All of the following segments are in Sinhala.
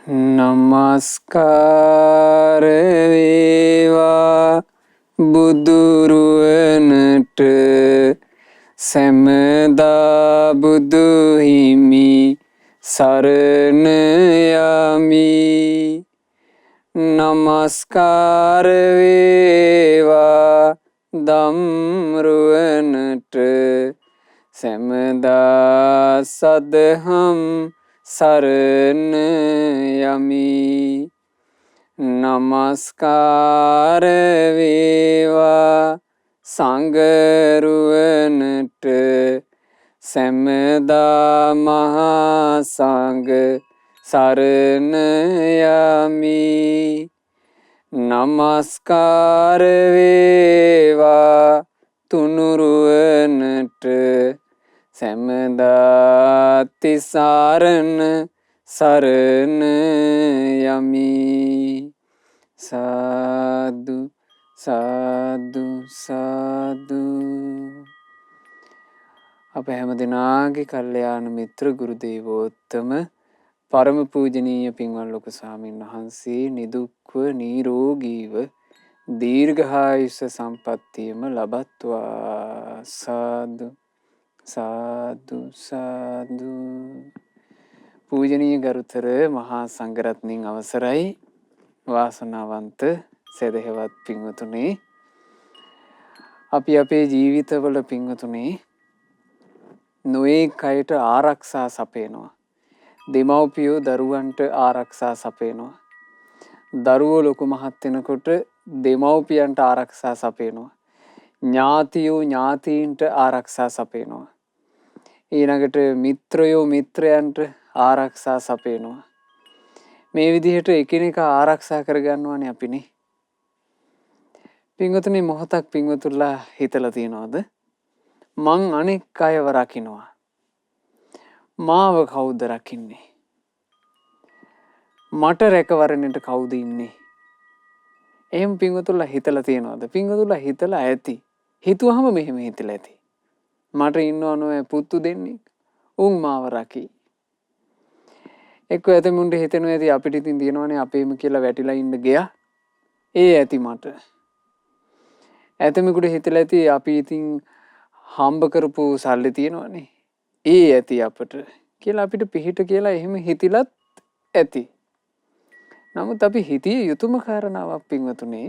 නමස්කාර වේවා බුදුරුවනට සැමදා බුදු හිමි සරණ යමි. නමස්කාර වේවා ධම්රුවනට සැමදා සදහම් සරණ යමි. නමස්කාර වේවා සංඝරුවනට සැමදා මහා සංඝ සරණ යමි. නමස්කාර වේවා තුනුරුවනට සැමදා තිසරණ සරණ යමි. සාදු සාදු සාදු. අප හැම දෙනාගේ කල්යාණ මිත්‍ර ගුරු දේවෝත්තම පරම පූජනීය පින්වත් ලොකු ස්වාමීන් වහන්සේ නිදුක්ව නිරෝගීව දීර්ඝායුෂ සම්පන්නියම ලබත්වා. සාදු සාදු සාදු. පූජනීය ගරුතර මහා සංඝරත්නයන් අවසරයි. වාසනාවන්ත සදහෙවත් පින්වතුනි, අපි අපේ ජීවිතවල පින්වතුනි නොයෙක් අයට ආරක්ෂා සපයනවා. දෙමව්පියෝ දරුවන්ට ආරක්ෂා සපයනවා. දරුවෝ ලොකු මහත් වෙනකොට දෙමව්පියන්ට ආරක්ෂා සපයනවා. ඥාතියෝ ඥාතීන්ට ආරක්ෂා සපයනවා. ඊළඟට මිත්‍රයෝ මිත්‍රයන්ට ආරක්ෂා සපයනවා. මේ විදිහට එකිනෙක ආරක්ෂා කරගන්නවානේ අපිනේ. පින්වතුනි, මොහොතක් පින්වතුන්ලා හිතලා තියනවද මං අනෙක් අයව රකින්නවා, මාව කවුද රකින්නේ, මට රැකවරණයට කවුද ඉන්නේ? එහෙම පින්වතුන්ලා හිතලා තියනවද? පින්වතුන්ලා හිතලා ඇති. හිතුවහම මෙහෙම හිතලා ඇති. මට ඉන්නව නෝ පුතු දෙන්නේ, උන් මාව රකි. එක්ක ඇතමුන්ට හිතෙනවා ඇති අපිට ඉතින් දිනවනේ අපේම කියලා වැටිලා ඉන්න ගියා. ඒ ඇති මට. ඇතමෙකුට හිතලා ඇති අපි ඉතින් හම්බ කරපු සල්ලි තියෙනවනේ. ඒ ඇති අපට කියලා අපිට පිහිට කියලා එහෙම හිතිලත් ඇති. නමුත් අපි හිතිය යුතුම කාරණාවක් පින්වතුනේ,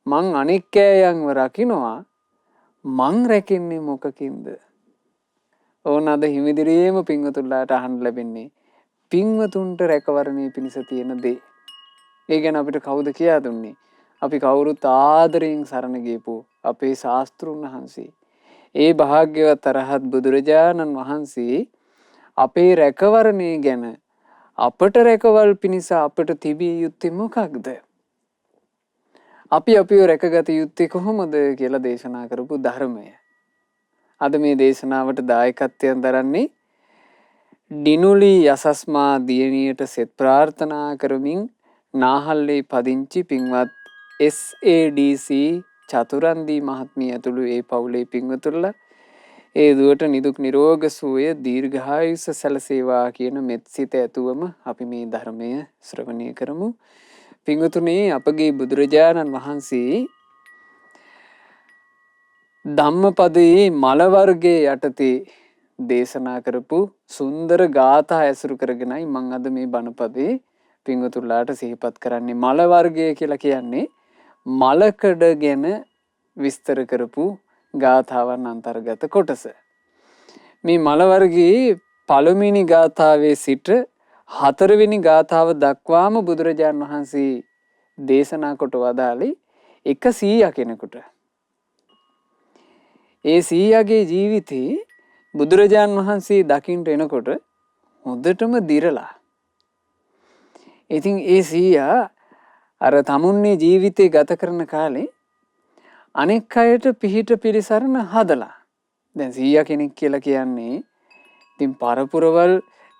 මං අනෙක් අයයන්ව රකින්නවා, මං රැකෙන්නේ මොකකින්ද? ඕන අද හිමිදිරියේම පින්වතුන්ලාට අහන්න ලැබෙන්නේ පින්වතුන්ට රැකවරණය පිණිස තියෙන දේ. ඒ ගැන අපිට කවුද කියා දුන්නේ? අපි කවුරුත් ආදරයෙන් සරණ ගියපු අපේ ශාස්ත්‍රුන් වහන්සේ. ඒ භාග්‍යවත් අරහත් බුදුරජාණන් වහන්සේ අපේ රැකවරණය ගැන, අපට රැකවල් පිණිස අපට තිබිය යුත්තේ මොකක්ද? අපි අපිව රැකගත යුත්තේ කොහොමද කියලා දේශනා කරපු ධර්මය. අද මේ දේශනාවට දායකත්වයෙන් දරන්නේ ඩිනුලි යසස්මා දියණියට සෙත් ප්‍රාර්ථනා කරමින් නාහල්ලේ පදිංචි පින්වත් SADC චතුරන්දී මහත්මිය ඇතුළු ඒ පවුලේ පින්වතුන්ලා. ඒ දුවට නිදුක් නිරෝග සුවය දීර්ඝායුෂ සැලසේවා කියන මෙත් සිත ඇතුවම අපි මේ ධර්මය ශ්‍රවණය කරමු. පින්වතුනි, අපගේ බුදුරජාණන් වහන්සේ ධම්මපදයේ මල වර්ගයේ යටතේ දේශනා කරපු සුන්දර ගාථා ඇසුරු කරගෙනයි මම අද මේ බණපදේ පින්වතුන්ලාට සිහිපත් කරන්නේ. මල වර්ගය කියලා කියන්නේ මලකඩ ගැන විස්තර කරපු ගාථාවන් අන්තර්ගත කොටස. මේ මල වර්ගයේ පළවෙනි ගාථාවේ සිට හතරවෙනි ගාථාව දක්වාම බුදුරජාණන් වහන්සේ දේශනා කොට වදාළේ 100 කෙනෙකුට. ඒ 100ගේ ජීවිතේ බුදුරජාණන් වහන්සේ දකින්ට එනකොට හොඳටම දිරලා. ඉතින් ඒ 100 අර තමුන්ගේ ජීවිතේ ගත කරන කාලේ අනෙක් අයට පිහිට පිළිසරණ හදලා. දැන් 100 කෙනෙක් කියලා කියන්නේ ඉතින් පරපුරවල්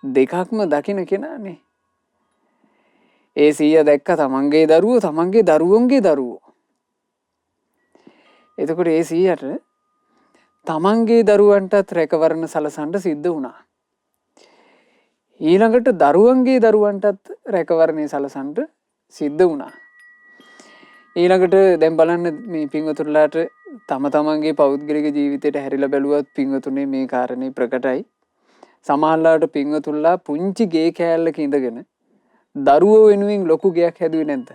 දෙකක්ම දකින්න කෙනානේ. ඒ 100 දැක්ක තමන්ගේ දරුවෝ, තමන්ගේ දරුවන්ගේ දරුවෝ. එතකොට ඒ 100ට තමන්ගේ දරුවන්ටත් රැකවරණ සලසන්න සිද්ධ වුණා. ඊළඟට දරුවන්ගේ දරුවන්ටත් රැකවරණය සලසන්ට සිද්ධ වුණා. ඊළඟට දැන් බලන්න මේ පින්වතුන්ලාට තම තමන්ගේ පෞද්ගලික ජීවිතයට හැරිලා බැලුවත් පින්වතුනේ මේ කාරණේ ප්‍රකටයි. සමහරලාට පින්වතුන්ලා පුංචි ගේ කෑල්ලක ඉඳගෙන දරුවෝ වෙනුවෙන් ලොකු ගයක් හැදුවේ නැද්ද?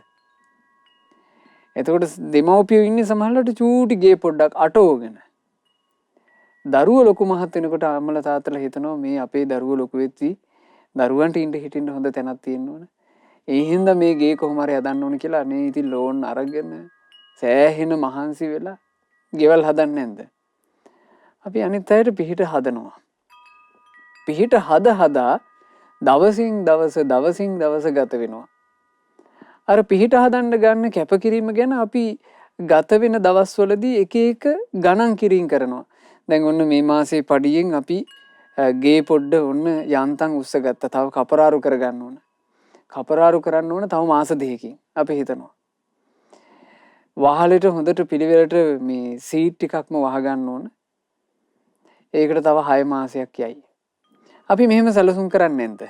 එතකොට දෙමව්පියෝ ඉන්නේ සමහරලාට චූටි ගේ පොඩ්ඩක් අටවගෙන. දරුවෝ ලොකු මහත් වෙනකොට අම්මලා තාත්තලා හිතනවා මේ අපේ දරුවෝ ලොකු වෙච්චි දරුවන්ට ඉන්න හිටින්න හොඳ තැනක් තියෙන්න ඕන. ඒ හින්දා මේ ගේ කොහොම හරි හදන්න ඕන කියලා අනේ ඉතින් ලෝන් අරගෙන සෑහෙන මහන්සි වෙලා ගෙවල් හදන්නේ නැද්ද? අපි අනිත් අයට පිහිට හදනවා. පිහිට හදා දවසින් දවස ගත වෙනවා. අර පිහිට හදන්න ගන්න කැපකිරීම ගැන අපි ගත වෙන දවස්වලදී එක එක ගණන් කිරීම කරනවා. දැන් ඔන්න මේ මාසේ පඩියෙන් අපි ගේ පොඩ්ඩ ඔන්න යන්තම් උස්ස ගත්තා. තව කපරාරු කරගන්න ඕන. කපරාරු කරන්න ඕන තව මාස දෙකකින් අපි හිතනවා. වහලෙට හොඳට පිළිවෙලට මේ සීට් ටිකක්ම වහගන්න ඕන. ඒකට තව 6 මාසයක් යයි. අපි මෙහෙම සැලසුම් කරන්නේ නැද්ද?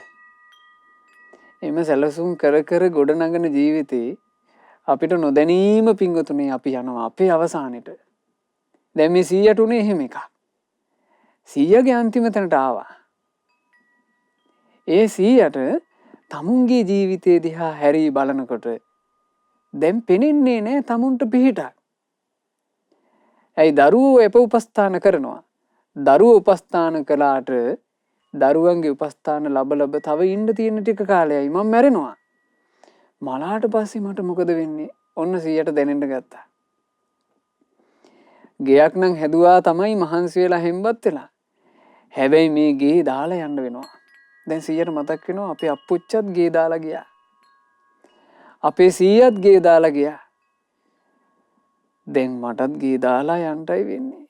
එimhe සැලසුම් කර ගොඩනගන ජීවිතේ අපිට නොදැනීම පිංගුතුනේ අපි යනවා අපේ අවසානෙට. දැන් මේ 100ට උනේ එහෙම එකක්. 100ගේ අන්තිම තැනට ආවා. ඒ 100ට තමුන්ගේ ජීවිතේ දිහා හැරී බලනකොට දැන් පෙනෙන්නේ නැහැ තමුන්ට පිහිටක්. ඇයි දරුවෝ උපස්ථාන කරනවා. දරුවෝ උපස්ථාන කළාට දරුවන්ගේ උපස්ථාන ලැබ තව ඉන්න තියෙන ටික කාලයයි මම මැරෙනවා. මලාට පස්සේ මට මොකද වෙන්නේ? ඔන්න 100ට දැනෙන්න ගත්තා. ගෙයක් නම් හැදුවා තමයි මහන්සි වෙලා හෙම්බත් වෙලා. හැබැයි මේ ගේ දාලා යන්න වෙනවා. දැන් 100ට මතක් වෙනවා අපේ අප්පුච්චත් ගේ දාලා ගියා. අපේ සීයත් ගේ දාලා ගියා. දැන් මටත් ගේ දාලා යන්නයි වෙන්නේ.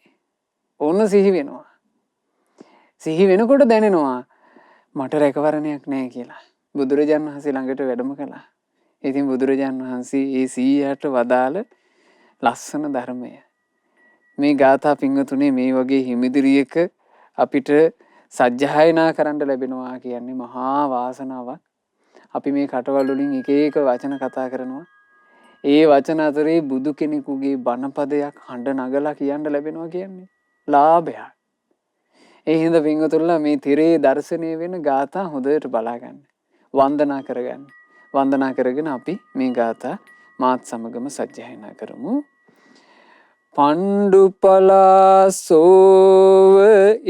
ඕන සිහි වෙනවා. සිහි වෙනකොට දැනෙනවා මට රැකවරණයක් නැහැ කියලා. බුදුරජාණන් වහන්සේ ළඟට වැඩම කළා. ඉතින් බුදුරජාණන් වහන්සේ ඒ 100ට වදාළ ලස්සන ධර්මය. මේ ගාථා පිංගුතුනේ මේ වගේ හිමිදිරියක අපිට සජ්ජායනා කරන්න ලැබෙනවා කියන්නේ මහා වාසනාවක්. අපි මේ කටවල් වලින් එක එක වචන කතා කරනවා. ඒ වචන අතරේ බුදු කෙනෙකුගේ බණපදයක් හඬ නගලා කියන්න ලැබෙනවා කියන්නේ ලාභයක්. ඒ හින්දා පින්වතුන්ලා මේ තිරේ දර්ශනය වෙන ගාථා හොඳට බලාගන්න. වන්දනා කරගන්න. වන්දනා කරගෙන අපි මේ ගාථා මාත් සමගම සජ්ජායනා කරමු. පණ්ඩුපලාසෝව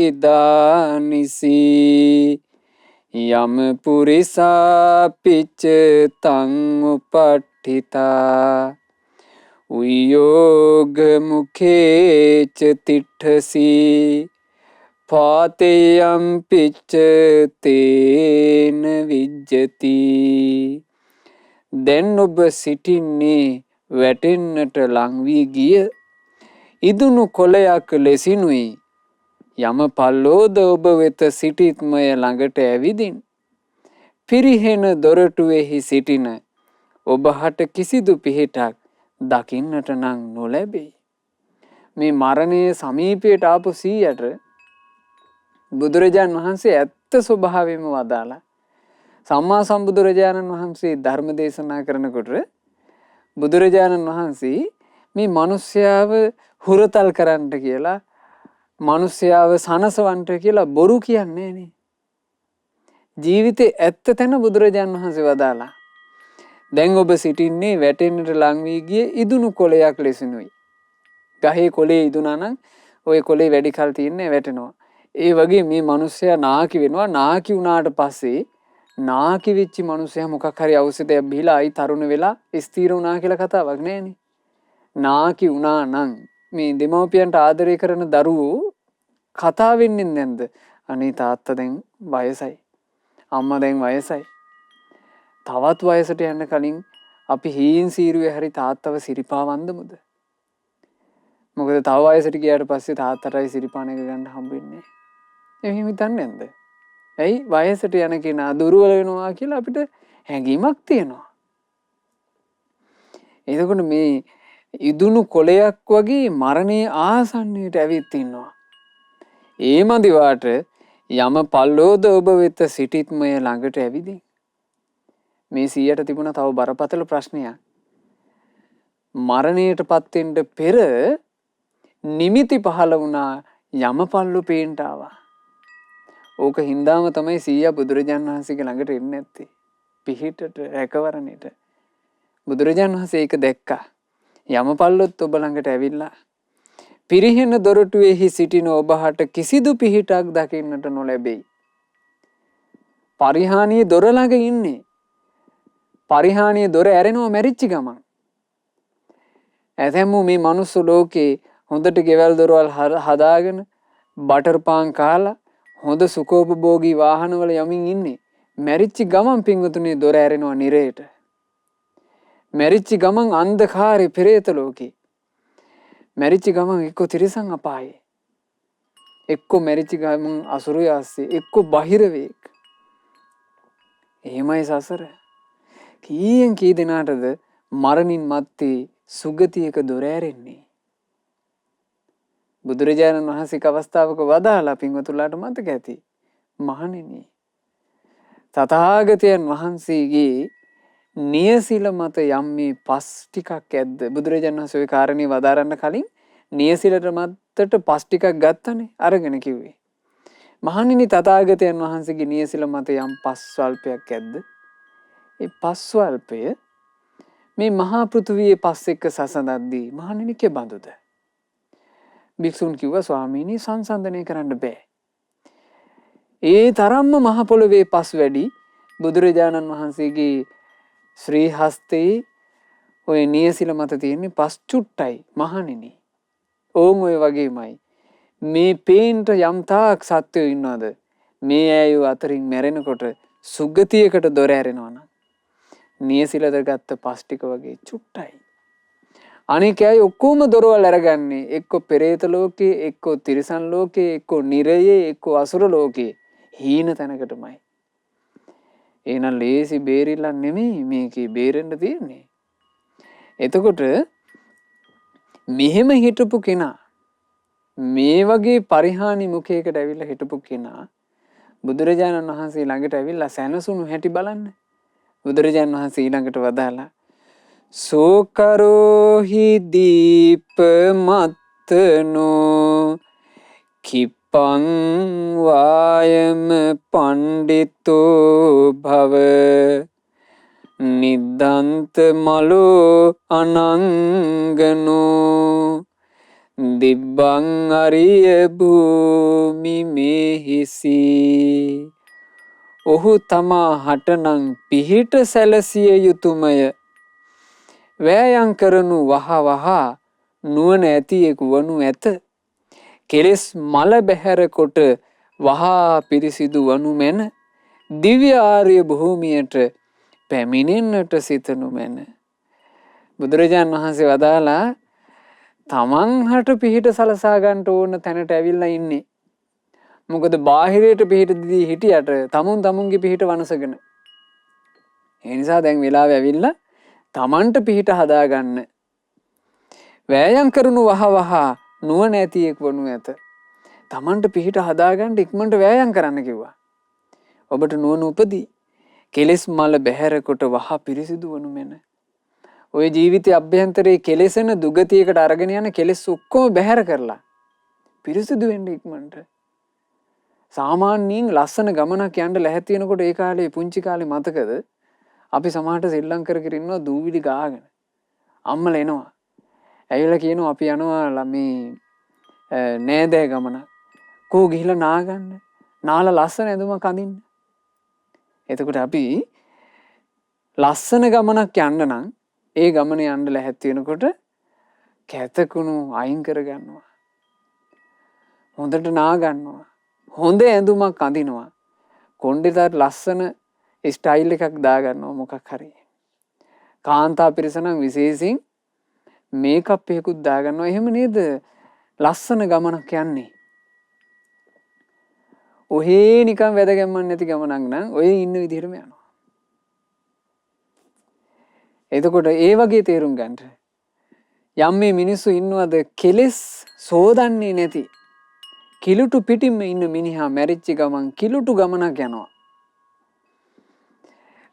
ඉදානිසි යම පුරිසා පිච්ච තං උපට්ඨිතා උයෝග මුඛේච තිට්ඨසි පාතේයම් පිච්ච තේන විජ්ජති. දැන් ඔබ සිටින්නේ වැටෙන්නට ලං වී ගිය ඉදුණු කොළයක් ලෙසිනුයි. යම පල්ලෝද ඔබ වෙත සිටිත්මය ළඟට ඇවිදින් පිරිහෙන දොරටුවෙහි සිටින ඔබ හට කිසිදු පිහිටක් දකින්නට නම් නොලැබෙයි. මේ මරණයේ සමීපයට ආපු 100ට බුදුරජාණන් වහන්සේ ඇත්ත ස්වභාවයෙන්ම වදාලා. සම්මා සම්බුදුරජාණන් වහන්සේ ධර්ම දේශනා කරනකොට බුදුරජාණන් වහන්සේ මේ මිනිස්යාව හුරතල් කරන්න කියලා මිනිස්යාව සනසවන්ට කියලා බොරු කියන්නේ නේ. ජීවිතේ ඇත්ත තැන බුදුරජාණන් වහන්සේ වදාලා. දැන් ඔබ සිටින්නේ වැටෙන්නට ලං වී ගිය ඉදුණු කොළයක් ලෙසිනුයි. ගහේ කොළේ ඉදුණා නම් ওই කොළේ වැඩි කල් තියන්නේ වැටෙනවා. ඒ වගේ මේ මිනිස්සයා නාකි වෙනවා. නාකි වුණාට පස්සේ නාකි වෙච්ච මිනිස්සයා මොකක් හරි ඖෂධයක් බීලා ආයි තරුණ වෙලා ස්ථීර වුණා කියලා කතාවක් නෑනේ. නාකි වුණා නම් මේ දෙමව්පියන්ට ආදරය කරන දරුවෝ කතා වෙන්නේ නැන්ද? අනේ තාත්තා දැන් වයසයි. අම්මා දැන් වයසයි. තවත් වයසට යන්න කලින් අපි හීන් සීරුවේ හරි තාත්තව සිරිපාවන්දමුද? මොකද තව වයසට ගියාට පස්සේ තාත්තටයි සිරිපාන එක ගන්න හම්බෙන්නේ නැහැ. එහෙම හිතන්නේ නැන්ද? ඇයි වයසට යන කෙනා දුර්වල වෙනවා කියලා අපිට හැඟීමක් තියෙනවා. එතකොට මේ ඉදුණු කොළයක් වගේ මරණයේ ආසන්නයට ඇවිත් ඉන්නවා. ඒ මදිවාට යම පල්ලෝද ඔබ වෙත සිටිත්මය ළඟට ඇවිදින්. මේ සීයට තිබුණ තව බරපතල ප්‍රශ්නයක්. මරණයට පත්වෙන්ට පෙර නිමිති පහළ වුණා යමපල්ලු පේන්ට ආවා. ඕක හින්දාම තමයි සීයා බුදුරජාණන් වහන්සේගේ ළඟට එන්නේ නැත්තේ. පිහිටට රැකවරණයට. බුදුරජාණන් වහන්සේ ඒක දැක්කා. යමපල්ලොත් ඔබ ළඟට ඇවිල්ලා පිරිහෙන දොරටුවේහි සිටින ඔබහට කිසිදු පිහිටක් දකින්නට නොලැබෙයි. පරිහානියේ දොර ළඟ ඉන්නේ. පරිහානියේ දොර ඇරෙනවා මැරිච්ච ගමන්. ඇතැම්මු මේ මනුස්ස ලෝකේ හොඳට ගෙවල් දොරවල් හදාගෙන බටර් පාන් කාලා හොඳ සුඛෝපභෝගී වාහනවල යමින් ඉන්නේ. මැරිච්ච ගමන් පින්වතුනි දොර ඇරෙනවා නිරයට. මැරිච්ච ගමන් අන්ධකාරේ පෙරේත ලෝකේ. මැරිච්ච ගමන් එක්ක තිරිසන් අපායේ. එක්ක මැරිච්ච ගමන් අසුරු යාස්සේ එක්ක බහිරවේක්. එහෙමයි සසර. කීයෙන් කී දෙනාටද මරණින් මත්තේ සුගතියක දොර ඇරෙන්නේ. බුදුරජාණන් වහන්සේ අවස්ථාවක වදාලා පින්වතුන්ලාට මතක ඇති. මහණෙනි තථාගතයන් වහන්සේගේ නියසිල මත යම් මේ පස් ටිකක් ඇද්ද? බුදුරජාණන් වහන්සේ ওই කාරණේ වදාරන්න කලින් නියසිලට මතට පස් ටිකක් ගත්තනේ අරගෙන කිව්වේ. මහණෙනි තථාගතයන් වහන්සේගේ නියසිල මත යම් පස් ස්වල්පයක් ඇද්ද? ඒ පස් ස්වල්පය මේ මහා පෘථුවියේ පස් එක්ක සසඳද්දී මහණෙනි කෙබඳුද? භික්ෂුන් කිව්වා ස්වාමීනි සංසන්දනය කරන්න බෑ. ඒ තරම්ම මහ පොළොවේ පස් වැඩි බුදුරජාණන් වහන්සේගේ ශ්‍රී හස්තේ ඔය නියසිල මත තියෙන්නේ පස් චුට්ටයි මහණෙනි. ඕන් ඔය වගේමයි. මේ පේන්ට යම් තාක් සත්වයෝ ඉන්නවද? මේ ඇයෝ අතරින් මැරෙනකොට සුගතියකට දොර ඇරෙනවා නම් නියසිලද ගත්ත පස් ටික වගේ චුට්ටයි. අනික අය ඔක්කොම දොරවල් අරගන්නේ එක්ක පෙරේත ලෝකේ, එක්ක තිරිසන් ලෝකේ, එක්ක නිරයේ, එක්ක අසුර ලෝකේ. හීන තැනකටමයි. එහෙනම් ලේසි බේරිලා නෙමෙයි මේකේ බේරෙන්න තියෙන්නේ. එතකොට මෙහෙම හිටපු කෙනා මේ වගේ පරිහානි මුඛයකට ඇවිල්ලා හිටපු කෙනා බුදුරජාණන් වහන්සේ ළඟට ඇවිල්ලා සැනසුණු හැටි බලන්න. බුදුරජාණන් වහන්සේ ඊළඟට වදාලා සෝකරෝහි දීපමත්තනෝ කිප්පං වායම පණ්ඩිතෝ භව නිද්දන්ත මලෝ අනංගනෝ දිබ්බං අරිය භූමි මෙහිසි. ඔහු තමා හටනං පිහිට සැලසිය යුතුමය. වෑයම් කරනු වහ නුවණ ඇතියෙකු වනු ඇත. කෙලෙස් මල බැහැර කොට වහා පිරිසිදු වනු මැන. දිව්‍ය ආර්ය භූමියට පැමිණෙන්නට සිතනු මැන. බුදුරජාණන් වහන්සේ වදාලා තමන් හට පිහිට සලසා ගන්නට ඕන තැනට ඇවිල්ලා ඉන්නේ. මොකද බාහිරයට පිහිට දී හිටියට තමුන්ගේ පිහිට වනසගෙන. ඒ නිසා දැන් වෙලාව ඇවිල්ලා තමන්ට පිහිට හදාගන්න. වෑයම් කරනු වහ නුවණ ඇතියෙක් වනු ඇත. තමන්ට පිහිට හදාගන්න ඉක්මනට වෑයම් කරන්න කිව්වා. ඔබට නුවණ උපදී. කෙලෙස් මල බැහැර කොට වහ පිරිසිදු වනු මැන. ඔය ජීවිතයේ අභ්‍යන්තරයේ කෙලෙසන දුගතියකට අරගෙන යන කෙලෙස් ඔක්කොම බැහැර කරලා පිරිසිදු වෙන්න ඉක්මනට. සාමාන්‍යයෙන් ලස්සන ගමනක් යන්න ලැහැත් වෙනකොට ඒ කාලේ පුංචි කාලේ මතකද? අපි සමහරට ශ්‍රී ලංකාවේ ඉන්නවා දූවිලි ගාගෙන. අම්මලා එනවා. ඇවිල්ලා කියනවා අපි යනවා මේ නෑදෑ ගමන. කෝ ගිහිල්ලා නාගන්න. නාලා ලස්සන ඇඳුමක් අඳින්න. එතකොට අපි ලස්සන ගමනක් යන්න නම් ඒ ගමන යන්න ලැහැත් වෙනකොට කැතකුණු අයින් කරගන්නවා. හොඳට නාගන්නවා. හොඳ ඇඳුමක් අඳිනවා. කොණ්ඩේට ලස්සන ස්ටයිල් එකක් දාගන්නවා මොකක් හරි. කාන්තා පිරිස නම් විශේෂයෙන් මේකප් එකකුත් දාගන්නවා. එහෙම නේද? ලස්සන ගමනක් යන්නේ. ඔහේ නිකන් වැදගැම්මක් නැති ගමනක් නම් ඔය ඉන්න විදිහටම යනවා. එතකොට ඒ වගේ තේරුම් ගන්න. යම් මේ මිනිස්සු ඉන්නවද කෙලෙස් සෝදන්නේ නැති. කිලුටු පිටින්ම ඉන්න මිනිහා මැරිච්ච ගමන් කිලුටු ගමනක් යනවා.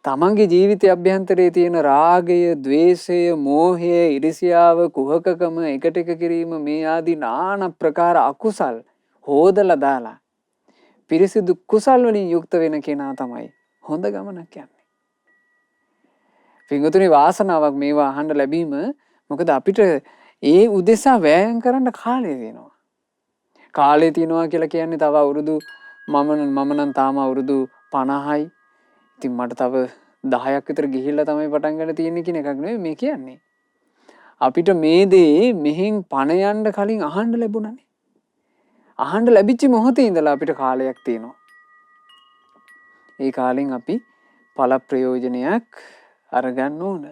තමන්ගේ ජීවිතය අභ්‍යන්තරයේ තියෙන රාගය, ద్వේෂය, මෝහය, ඉරිසියාව, කුහකකම, එකට එක කිරීම මේ ආදී নানা ප්‍රකාර අකුසල් හොදලා දාලා පිරිසිදු කුසල් වලින් යුක්ත වෙන කෙනා තමයි හොඳ ගමනක් යන්නේ. පින්වතුනි වාසනාවක් මේවා අහන්න ලැබීම. මොකද අපිට ඒ උදෙසා වෑයම් කරන්න කාලය තියෙනවා. කාලය තියෙනවා කියලා කියන්නේ තව අවුරුදු මම නම් තාම අවුරුදු 50යි. ඉතින් මට තව 10ක් විතර ගිහිල්ලා තමයි පටන් ගන්න තියෙන්නේ කියන එකක් නෙවෙයි මේ කියන්නේ. අපිට මේ දේ මෙහෙන් පණ යන්න කලින් අහන්න ලැබුණානේ. අහන්න ලැබිච්ච මොහොතේ ඉඳලා අපිට කාලයක් තියෙනවා. ඒ කාලෙන් අපි ඵල ප්‍රයෝජනයක් අරගන්න ඕන.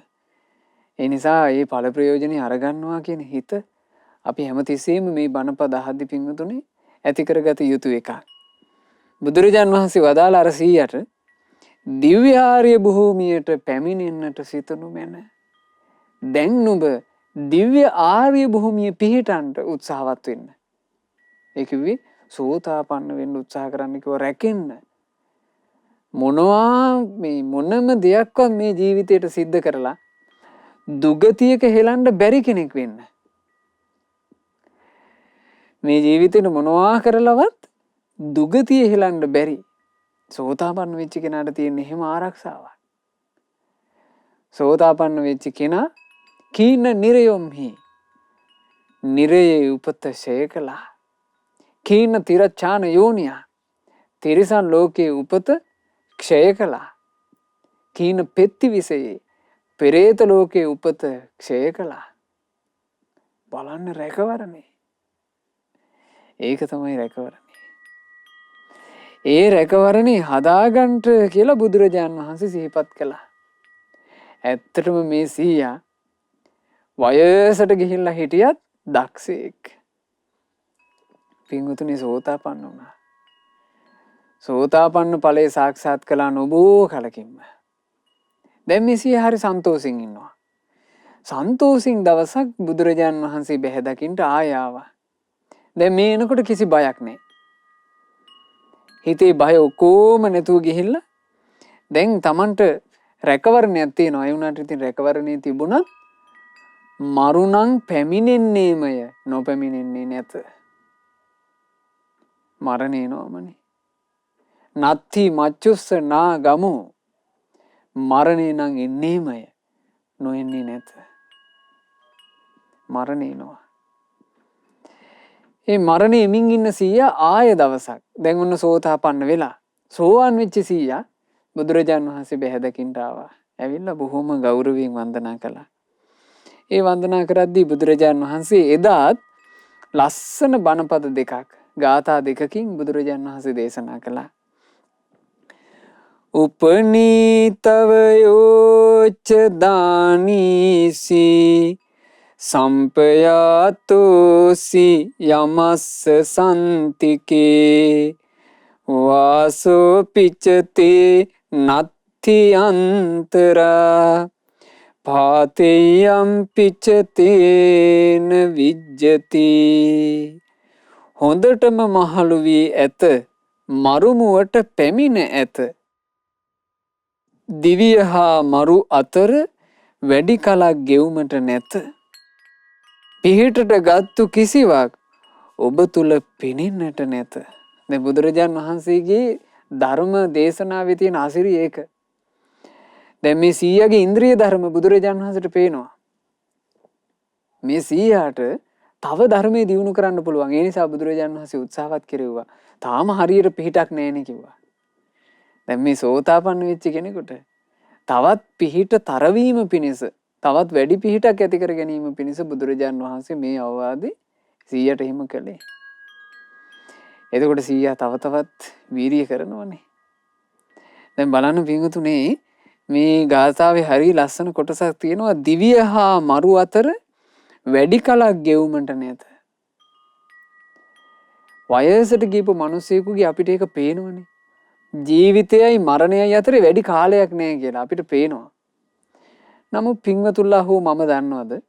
ඒ නිසා මේ ඵල ප්‍රයෝජනේ අරගන්නවා කියන හිත අපි හැමතිස්සෙම මේ බණපද අහද්දි පින්වතුනි ඇති කරගත යුතු එකක්. බුදුරජාන් වහන්සේ වදාළ අර 100ට දිව්‍ය ආර්ය භූමියට පැමිණෙන්නට සිතනු මැන. දැන් නුඹ දිව්‍ය ආර්ය භූමිය පිහිටන්ට උත්සාහවත් වෙන්න. ඒ කිව්වේ සෝතාපන්න වෙන්න උත්සාහ කරන්න කිව්ව රැකෙන්න. මොනම දෙයක්වත් මේ ජීවිතයට සිද්ධ කරලා දුගතියක හෙලන්න බැරි කෙනෙක් වෙන්න. මේ ජීවිතේට මොනවා කරලවත් දුගතිය හෙලන්න බැරි සෝතාපන්න වෙච්ච කෙනාට තියෙන එහෙම ආරක්ෂාවක්. සෝතාපන්න වෙච්ච කෙනා කීන නිරයොම්හි නිරයේ උපත ශේ කළා. කීන තිරච්ඡාන යෝනියා තිරිසන් ලෝකයේ උපත ක්ෂය කළා. කීන පෙත්ති විසයේ පෙරේත ලෝකයේ උපත ක්ෂය කළා. බලන්න රැකවරණේ. ඒක තමයි රැකවරණේ. ඒ රැකවරණේ හදාගන්න කියලා බුදුරජාන් වහන්සේ සිහිපත් කළා. ඇත්තටම මේ 100 වයසට ගිහිල්ලා හිටියත් දක්ෂයෙක්. පින්වතුනි සෝතාපන්න වුණා. සෝතාපන්න ඵලයේ සාක්ෂාත් කළා නොබෝ කලකින්ම. දැන් මේ 100 හරි සන්තෝෂෙන් ඉන්නවා. සන්තෝෂින් දවසක් බුදුරජාන් වහන්සේ බැහැ දකින්න ආය ආවා. දැන් මේ එනකොට කිසි බයක් නැහැ. හිතේ බය ඔක්කොම නැතුව ගිහිල්ලා දැන් Tamanට රැකවරණයක් තියෙනවා. ඒ වුණාට ඉතින් රැකවරණේ තිබුණත් මරුණං පැමිණෙන්නේමය නොපැමිණෙන්නේ නැත. මරණේ නෝමනේ. නත්ති මච්චුස්ස නා ගමු. මරණේ නම් එන්නේමය නොඑන්නේ නැත. මරණේ නෝ. ඒ මරණේ එමින් ඉන්න 100 ආය දවසක් දැන් ඔන්න සෝතාපන්න වෙලා සෝවාන් වෙච්ච 100 බුදුරජාන් වහන්සේ බැහැ දකින්න ආවා. ඇවිල්ලා බොහොම ගෞරවයෙන් වන්දනා කළා. ඒ වන්දනා කරද්දී බුදුරජාන් වහන්සේ එදාත් ලස්සන බණපද දෙකක් ගාථා දෙකකින් බුදුරජාන් වහන්සේ දේශනා කළා. උපනීතව යෝච්ච දානීසි සම්පයාතෝසි යමස්ස සන්තිකේ වාසෝ පිච්චතේ නත්ති අන්තරා පාතේයම් පිච්චතේන විජ්ජති. හොඳටම මහලු වී ඇත මරුමුවට පැමිණ ඇත. දිවිය හා මරු අතර වැඩි කලක් ගෙවුමට නැත. පිහිටට ගත්තු කිසිවක් ඔබ තුල පෙනෙන්නට නැත. දැන් බුදුරජාන් වහන්සේගේ ධර්ම දේශනාවේ තියෙන අසිරිය ඒක. දැන් මේ 100ගේ ඉන්ද්‍රිය ධර්ම බුදුරජාන් වහන්සේට පේනවා. මේ 100ට තව ධර්මයේ දියුණු කරන්න පුළුවන්. ඒ නිසා බුදුරජාන් වහන්සේ උත්සාහවත් කෙරෙව්වා. තාම හරියට පිහිටක් නැහැනේ කිව්වා. දැන් මේ සෝතාපන්න වෙච්ච කෙනෙකුට තවත් පිහිට තරවීම පිණිස තවත් වැඩි පිහිටක් ඇති කර ගැනීම පිණිස බුදුරජාන් වහන්සේ මේ අවවාදේ 100ට හිම කළේ. එතකොට 100 තව තවත් වීරිය කරනවනේ. දැන් බලන්න පින්වතුනේ මේ ගාථාවේ හරිය ලස්සන කොටසක් තියෙනවා. දිව්‍ය හා මරු අතර වැඩි කලක් ගෙවුමට නැත. වයසට ගිහපු මිනිසෙකුගේ අපිට ඒක පේනවනේ. ජීවිතයයි මරණයයි අතරේ වැඩි කාලයක් නැහැ කියලා අපිට පේනවා. නමුත් පින්වතුල්ලා හෝ මම දන්නවද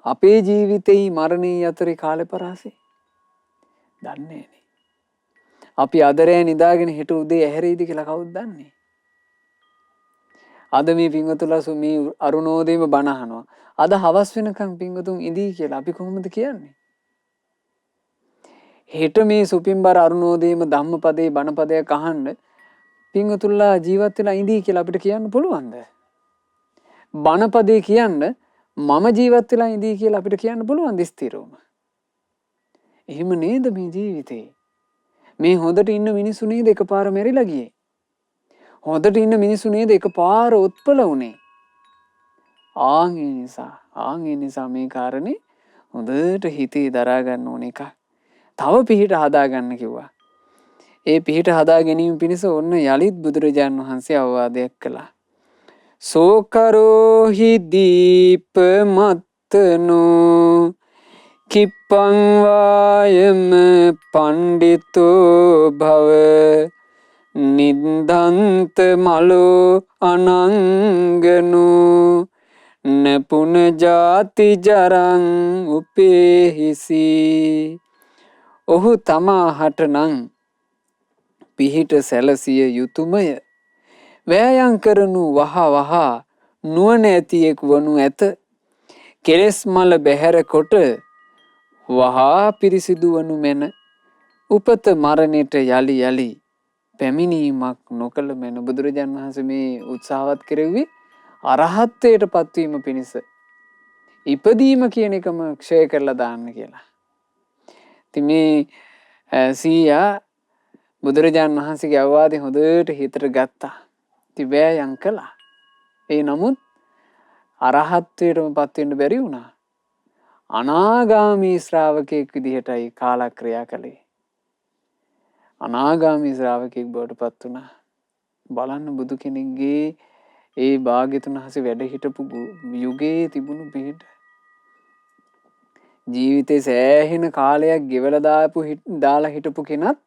අපේ ජීවිතේයි මරණයයි අතරේ කාලේ පරාසය දන්නේ නැහැ. අපි අදරේ නිදාගෙන හිට උදේ ඇහැරෙයිද කියලා කවුද දන්නේ? අද මේ පින්වතුන්ලා මේ අරුණෝදේම බණ අහනවා. අද හවස් වෙනකන් පින්වතුන් ඉඳී කියලා අපි කොහොමද කියන්නේ? හෙට මේ සුපින්බර අරුණෝදේම ධම්මපදේ බණපදයක් අහන්න පින්වතුන්ලා ජීවත් වෙලා ඉඳී කියලා අපිට කියන්න පුළුවන්ද? බණපදේ කියන්න මම ජීවත් වෙලා ඉඳී කියලා අපිට කියන්න පුළුවන්ද ස්ථිරවම? එහෙම නේද මේ ජීවිතේ? මේ හොඳට ඉන්න මිනිස්සු නේද එකපාර මැරිලා ගියේ? හොඳට ඉන්න මිනිස්සු නේද එකපාර උත්පල වුණේ? ආන් ඒ නිසා මේ කාරණේ හොඳට හිතේ දරා ගන්න ඕන එක. තව පිහිට හදා ගන්න කිව්වා. ඒ පිහිට හදා ගැනීම පිණිස ඔන්න යලිත් බුදුරජාන් වහන්සේ අවවාදයක් කළා. සෝකරෝහි දීපමත්තනෝ කිප්පං වායම පණ්ඩිතෝ භව නින්දන්ත මලෝ අනංගනෝ නපුන ජාති ජරං උපේහිසි. ඔහු තමාහට නම් පිහිට සැලසිය යුතුයමය. වෑයම් කරනු වහ වහ නුවණ ඇතියෙක් වනු ඇත. කෙලෙස් මල බැහැර කොට වහා පිරිසිදු වනු මැන. උපත මරණයට යලි යලි පැමිණීමක් නොකළ මැන. බුදුරජාණන් වහන්සේ මේ උත්සාහවත් කෙරෙව්වේ අරහත්ත්වයට පත්වීම පිණිස. ඉපදීම කියන එකම ක්ෂය කරලා දාන්න කියලා. ඉතින් මේ සීයා බුදුරජාණන් වහන්සේගේ අවවාදේ හොඳට හිතට ගත්තා. ඉතින් වෑයම් කළා. ඒ නමුත් අරහත්ත්වයටම පත් වෙන්න බැරි වුණා. අනාගාමී ශ්‍රාවකෙක් විදිහටයි කාලක්‍රියා කළේ. අනාගාමී ශ්‍රාවකෙක් බවට පත් වුණා. බලන්න බුදු කෙනෙක්ගේ ඒ භාග්‍යතුන් වහන්සේ වැඩ හිටපු යුගයේ තිබුණු පිහිට. ජීවිතේ සෑහෙන කාලයක් ගෙවලා දාලා හිටපු කෙනත්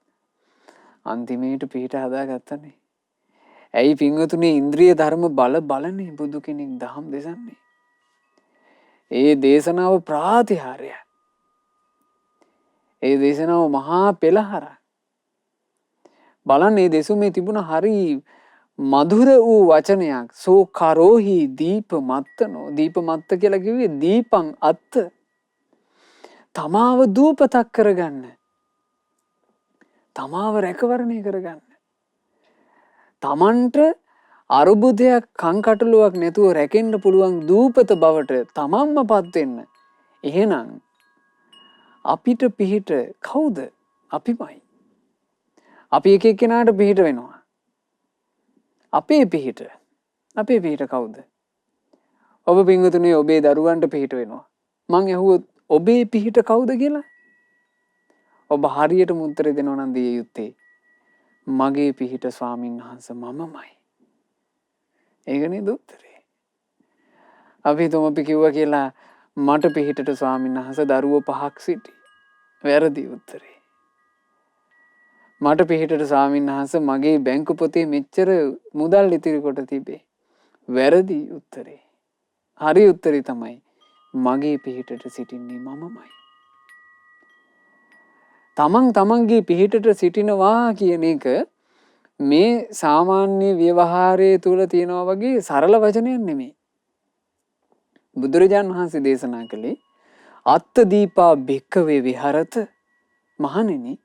අන්තිමේට පිහිට හදාගත්තනේ. ඇයි පින්වතුනි ඉන්ද්‍රිය ධර්ම බලනේ බුදු කෙනෙක් දහම් දෙසන්නේ. ඒ දේශනාව ප්‍රාතිහාර්ය. ඒ දේශනාව මහා පෙළහර. බලන්න මේ දෙසුමේ තිබුණ හරි මధుර වූ වචනයක්. සෝ කරෝහි දීපමත්තනෝ. දීපමත්ත කියලා කිව්වේ දීපං අත්ත. තමාව දූපතක් කරගන්න. තමාව රැකවරණය කරගන්න. තමන්ට අරුබුදයක් කංකටලුවක් නැතුව රැකෙන්න පුළුවන් දූපත බවට තමන්ම පත් වෙන්න. එහෙනම් අපිට පිහිට කවුද? අපිමයි. අපි එක එක්කෙනාට පිහිට වෙනවා. අපේ පිහිට කවුද? ඔබ පින්වතුනි ඔබේ දරුවන්ට පිහිට වෙනවා. මං ඇහුවොත් ඔබේ පිහිට කවුද කියලා? ඔබ හරියටම උත්තර දෙනවා නම් දිය යුත්තේ මගේ පිහිට ස්වාමීන් වහන්සේ මමමයි. ඒක නේද උත්තරේ? අපි හිතමු අපි කිව්වා කියලා මට පිහිටට ස්වාමීන් වහන්සේ දරුවෝ 5ක් සිටි. වැරදි උත්තරේ. මට පිහිටට ස්වාමීන් වහන්සේ මගේ බැංකු පොතේ මෙච්චර මුදල් ඉතිරි කොට තිබේ. වැරදි උත්තරේ. හරි උත්තරේ තමයි මගේ පිහිටට සිටින්නේ මමමයි. තමන්ගේ පිහිටට සිටිනවා කියන එක මේ සාමාන්‍ය ව්‍යවහාරයේ තුල තියෙනවා වගේ සරල වචනයක් නෙමෙයි. බුදුරජාණන් වහන්සේ දේශනා කළේ අත්ත දීපා භික්ඛවේ විහරත. මහණෙනි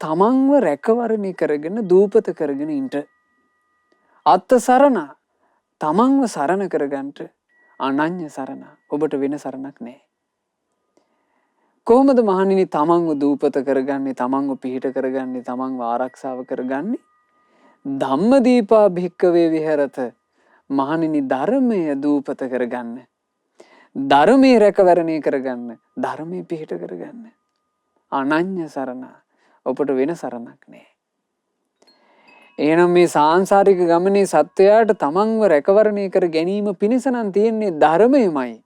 තමන්ව රැකවරණය කරගෙන දූපත කරගෙන ඉන්න. අත්ත සරණ තමන්ව සරණ කරගන්නට අනඤ්‍ය සරණ. ඔබට වෙන සරණක් නැහැ. කොහොමද මහණෙනි තමන්ව දූපත කරගන්නේ, තමන්ව පිහිට කරගන්නේ, තමන්ව ආරක්ෂාව කරගන්නේ? ධම්මදීපා භික්ඛවේ විහෙරත. මහණෙනි ධර්මය දූපත කරගන්න. ධර්මයේ රැකවරණය කරගන්න. ධර්මයේ පිහිට කරගන්න. අනඤ්‍ය සරණ. ඔබට වෙන සරණක් නැහැ. එහෙනම් මේ සාංශාරික ගමනේ සත්වයාට තමන්ව රැකවරණය කර ගැනීම පිණිස නම් තියෙන්නේ ධර්මයමයි.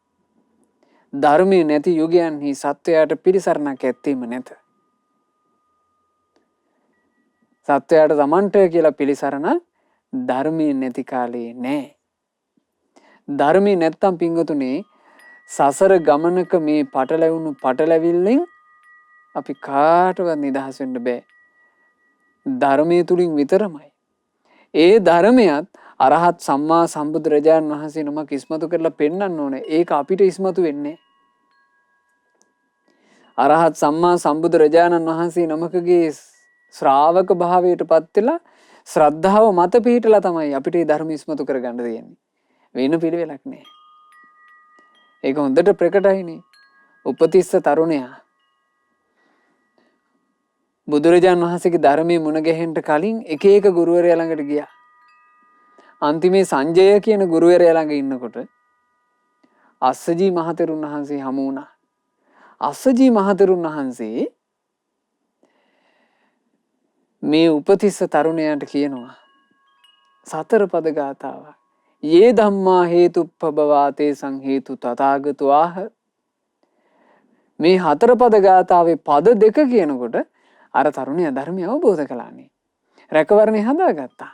ධර්මයේ නැති යුගයන්හි සත්වයාට පිළිසරණක් ඇත්තේම නැත. සත්වයාට තමන්ට කියලා පිළිසරණ ධර්මයේ නැති කාලේ නැහැ. ධර්මයේ නැත්තම් පින්වතුනේ සසර ගමනක මේ පටලැවුණු පටලැවිල්ලෙන් අපි කාටවත් නිදහස් වෙන්න බෑ. ධර්මයේ තුලින් විතරමයි. ඒ ධර්මයත් අරහත් සම්මා සම්බුදුරජාණන් වහන්සේ නමක් ඉස්මතු කරලා පෙන්වන්න ඕනේ. ඒක අපිට ඉස්මතු වෙන්නේ. අරහත් සම්මා සම්බුදුරජාණන් වහන්සේ නමකගේ ශ්‍රාවක භාවයට පත් වෙලා ශ්‍රද්ධාව මත පිහිටලා තමයි අපිට මේ ධර්ම ඉස්මතු කරගන්න තියෙන්නේ. වෙන පිළිවෙලක් නෑ. ඒක හොඳට ප්‍රකටයිනේ. උපතිස්ස තරුණයා බුදුරජාණන් වහන්සේගේ ධර්මයේ මුණ ගැහෙන්න කලින් එක එක ගුරුවරයා ළඟට ගියා. අන්තිමේ සංජය කියන ගුරුවරයා ළඟ ඉන්නකොට අස්සජී මහතෙරුන් වහන්සේ හමු වුණා. අස්සජී මහතෙරුන් වහන්සේ මේ උපතිස්ස තරුණයාට කියනවා සතර පද ගාථාවක්. යේ ධම්මා හේතුප්පබවාතේ සංහේතු තථාගතෝ ආහ. මේ හතර පද ගාථාවේ පද දෙක කියනකොට අර තරුණයා ධර්මය අවබෝධ කළානේ. රැකවරණේ හදාගත්තා.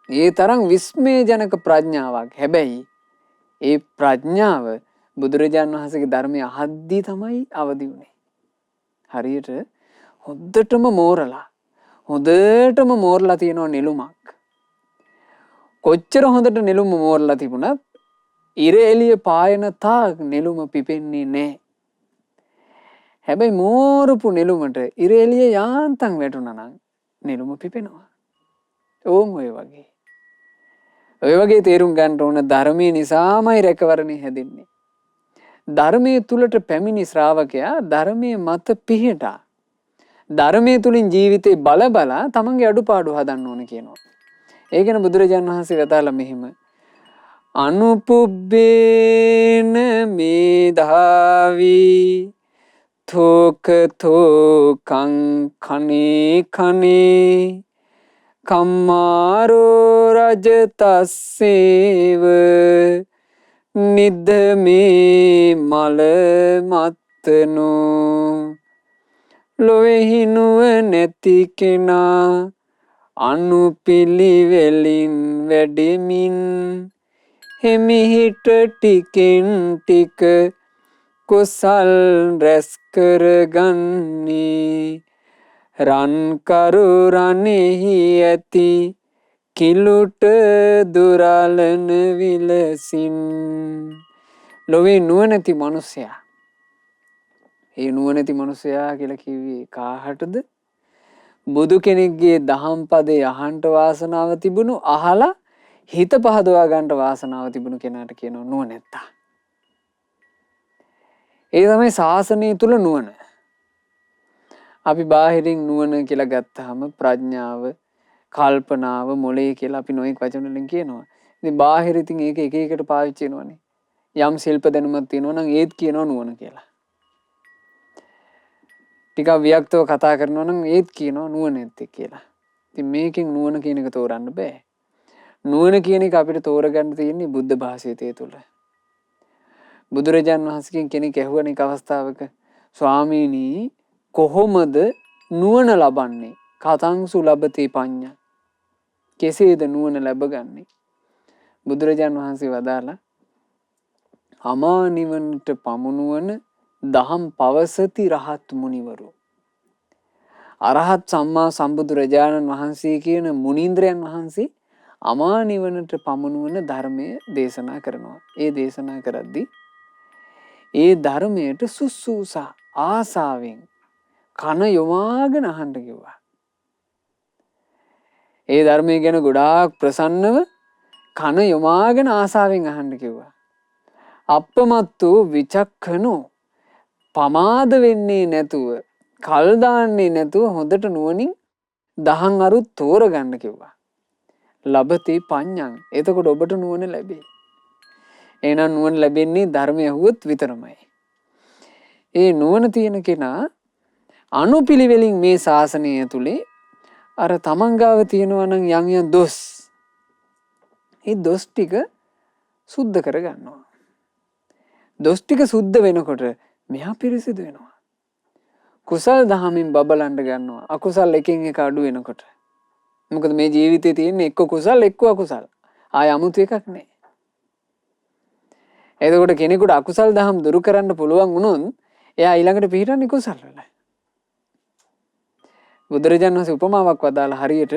ඒ තරම් විස්මයජනක ප්‍රඥාවක්. හැබැයි ඒ ප්‍රඥාව බුදුරජාණන් වහන්සේගේ ධර්මය අහද්දී තමයි අවදි වුනේ. හරියට හොඳටම මෝරලා තියෙනවා නෙළුමක්. කොච්චර හොඳට නෙළුම මෝරලා තිබුණත් ඉර එළිය පායන තාක් නෙළුම පිපෙන්නේ නැහැ. හැබැයි මෝරපු නෙළුමට ඉර එළිය යාන්තම් වැටුණා නම් නෙළුම පිපෙනවා. ඕම් ඔය වගේ. ඔය වගේ තේරුම් ගන්න ඕන ධර්මයේ නිසාමයි රැකවරණේ හැදෙන්නේ. ධර්මයේ තුලට පැමිණි ශ්‍රාවකයා ධර්මයේ මත පිහිටා. ධර්මයේ තුලින් ජීවිතේ බල තමන්ගේ අඩුපාඩු හදන්න ඕන කියනවා. ඒකන බුදුරජාණන් වහන්සේ වදාලා මෙහිම අනුපුබ්බේන මේධාවි තෝකං කනේ කම්මාරෝ රජතස්සේව නිද්දමේ මල මත්තනෝ ලොවෙහි නුවණැති කෙනා අනුපිළිවෙලින් වැඩෙමින් හිමිහිට ටිකෙන් ටික කුසල් රැස් කරගන්නේ රන් කරු රණෙහි ඇති කිලුට දුරලන විලසින්. ලොවේ නුවණැති මිනිසයා. ඒ නුවණැති මිනිසයා කියලා කිව්වේ කාහටද? බුදු කෙනෙක්ගේ දහම් පදේ අහන්න වාසනාව තිබුණු අහලා හිත පහදවා ගන්න වාසනාව තිබුණු කෙනාට කියනවා නුවණැත්තා. ඒ තමයි ශාසනය තුල නුවණ. අපි බාහිරින් නුවණ කියලා ගත්තාම ප්‍රඥාව, කල්පනාව, මොලේ කියලා අපි නොයෙක් වචන වලින් කියනවා. ඉතින් බාහිර ඉතින් ඒක එක එකට පාවිච්චි වෙනවනේ. යම් ශිල්ප දැනුමක් තියෙනවා නම් ඒත් කියනවා නුවණ කියලා. ටිකක් වික්තව කතා කරනවා නම් ඒත් කියනවා නුවණැත්තේ කියලා. ඉතින් මේකෙන් නුවණ කියන එක තෝරන්න බෑ. නුවණ කියන එක අපිට තෝරගන්න තියෙන්නේ බුද්ධ භාෂිතය තුල. බුදුරජාන් වහන්සේගෙන් කෙනෙක් ඇහුවන එක අවස්ථාවක ස්වාමීනි කොහොමද නුවණ ලබන්නේ? කතංසු ලබති පඤ්ඤා. කෙසේද නුවණ ලැබගන්නේ? බුදුරජාන් වහන්සේ වදාලා අමා නිවනට පමුණුවන දහම් පවසති රහත් මුනිවරු. අරහත් සම්මා සම්බුදුරජාණන් වහන්සේ කියන මුනීන්ද්‍රයන් වහන්සේ අමා නිවනට පමුණුවන ධර්මය දේශනා කරනවා. ඒ දේශනා කරද්දී ඒ ධර්මයට සුසුසා ආසාවෙන් කන යොමාගෙන අහන්න කිව්වා. ඒ ධර්මය ගැන ගොඩාක් ප්‍රසන්නව කන යොමාගෙන ආසාවෙන් අහන්න කිව්වා. අප්පමත්තු විචක්ඛනෝ පමාද වෙන්නේ නැතුව කල් දාන්නේ නැතුව හොඳට නුවණින් දහම් අරුත් තෝරගන්න කිව්වා. ලබති පඤ්ඤං. එතකොට ඔබට නුවණ ලැබේ. එහෙනම් නුවණ ලැබෙන්නේ ධර්මය අහුවොත් විතරමයි. ඒ නුවණ තියෙන කෙනා අනුපිළිවෙලින් මේ ශාසනය තුලේ අර තමන් ගාව තියෙනවා නම් යම් දොස් ඒ දොස් ටික සුද්ධ කරගන්නවා. දොස් ටික සුද්ධ වෙනකොට මෙහා පිරිසිදු වෙනවා. කුසල් දහමින් බබලන්න ගන්නවා. අකුසල් එකෙන් එක අඩු වෙනකොට. මොකද මේ ජීවිතේ තියෙන්නේ එක්ක කුසල් එක්ක අකුසල්. ආය 아무තු එකක් නැහැ. එතකොට කෙනෙකුට අකුසල් දහම් දුරු කරන්න පුළුවන් වුණොත් එයා ඊළඟට පිහිටන්නේ කුසල් වල. බුදුරජාණන් වහන්සේ උපමාවක් වදාලා හරියට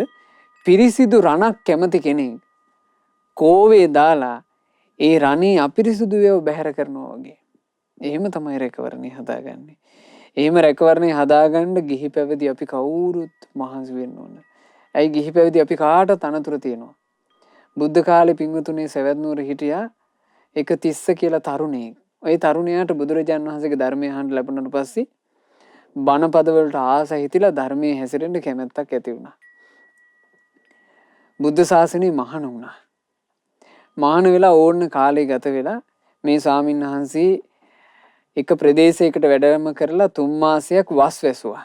පිරිසිදු රණක් කැමති කෙනෙක් කෝවේ දාලා ඒ රණේ අපිරිසුදු ඒවා බැහැර කරනවා වගේ. එහෙම තමයි රැකවරණේ හදාගන්නේ. එහෙම රැකවරණේ හදාගන්න ගිහි පැවිදි අපි කවුරුත් මහන්සි වෙන්න ඕන. ඇයි ගිහි පැවිදි අපි කාටත් අනතුරු තියෙනවා. බුද්ධ කාලේ පින්වතුනේ සවැත් නුවර හිටියා එක තිස්ස කියලා තරුණයෙක්. ওই තරුණයාට බුදුරජාණන් වහන්සේගේ ධර්මය අහන්න ලැබුණාට පස්සේ බණ පදවලට ආස හිතිලා ධර්මයේ හැසිරෙන්න කැමැත්තක් ඇති වුණා. බුද්ධ ශාසනය මහාන වුණා. මහාන වෙලා ඕන්න කාලේ ගත වෙලා මේ ස්වාමීන් වහන්සේ එක ප්‍රදේශයකට වැඩම කරලා 3 මාසයක් වස් වැසුවා.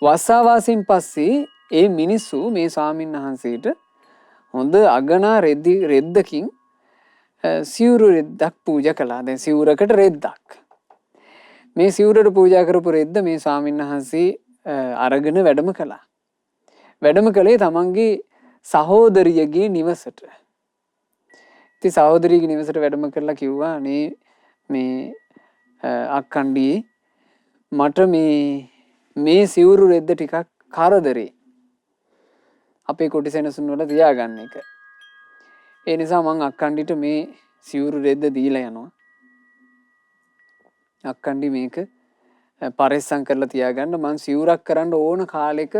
වස්සාවාසින් පස්සේ ඒ මිනිස්සු මේ ස්වාමීන් වහන්සේට හොඳ අගනා රෙද්දකින් සිවුරු රෙද්දක් පූජා කළා. දැන් සිවුරකට රෙද්දක්. මේ සිවුරට පූජා කරපු රෙද්ද මේ ස්වාමීන් වහන්සේ අරගෙන වැඩම කළා. වැඩම කළේ තමන්ගේ සහෝදරියගේ නිවසට. ඉතින් සහෝදරියගේ නිවසට වැඩම කරලා කිව්වා මේ අක්කණ්ඩී මට මේ සිවුරු රෙද්ද ටිකක් කරදරේ. අපේ කොටි සෙනසුන් වල තියාගන්න එක. ඒ නිසා මං අක්කණ්ඩිට මේ සිවුරු රෙද්ද දීලා යනවා. අක්කණ්ඩි මේක පරිස්සම් කරලා තියාගන්න මං සිවුරක් කරන්න ඕන කාලෙක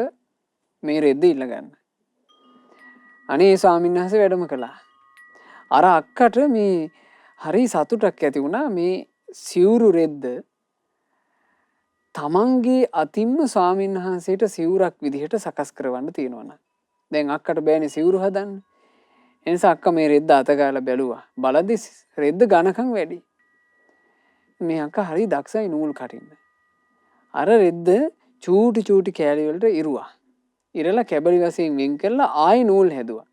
මේ රෙද්ද ඉල්ල ගන්න. අනේ ස්වාමීන් වහන්සේ වැඩම කළා. අර අක්කට මේ හරි සතුටක් ඇති වුණා මේ සිවුරු රෙද්ද තමන්ගේ අතින්ම ස්වාමීන් වහන්සේට සිවුරක් විදිහට සකස් කරවන්න තියෙනවා. දැන් අක්කට බෑනේ සිවුරු හදන්න. ඒ නිසා අක්කා මේ රෙද්ද අතගාලා බැලුවා. බලද්දි රෙද්ද ඝනකම් වැඩි. මේ අක්කා හරි දක්ෂයි නූල් කටින්න. අර රෙද්ද චූටි කෑලි වලට ඉරුවා. ඉරලා කැබලි වශයෙන් වෙන් කරලා ආයි නූල් හැදුවා.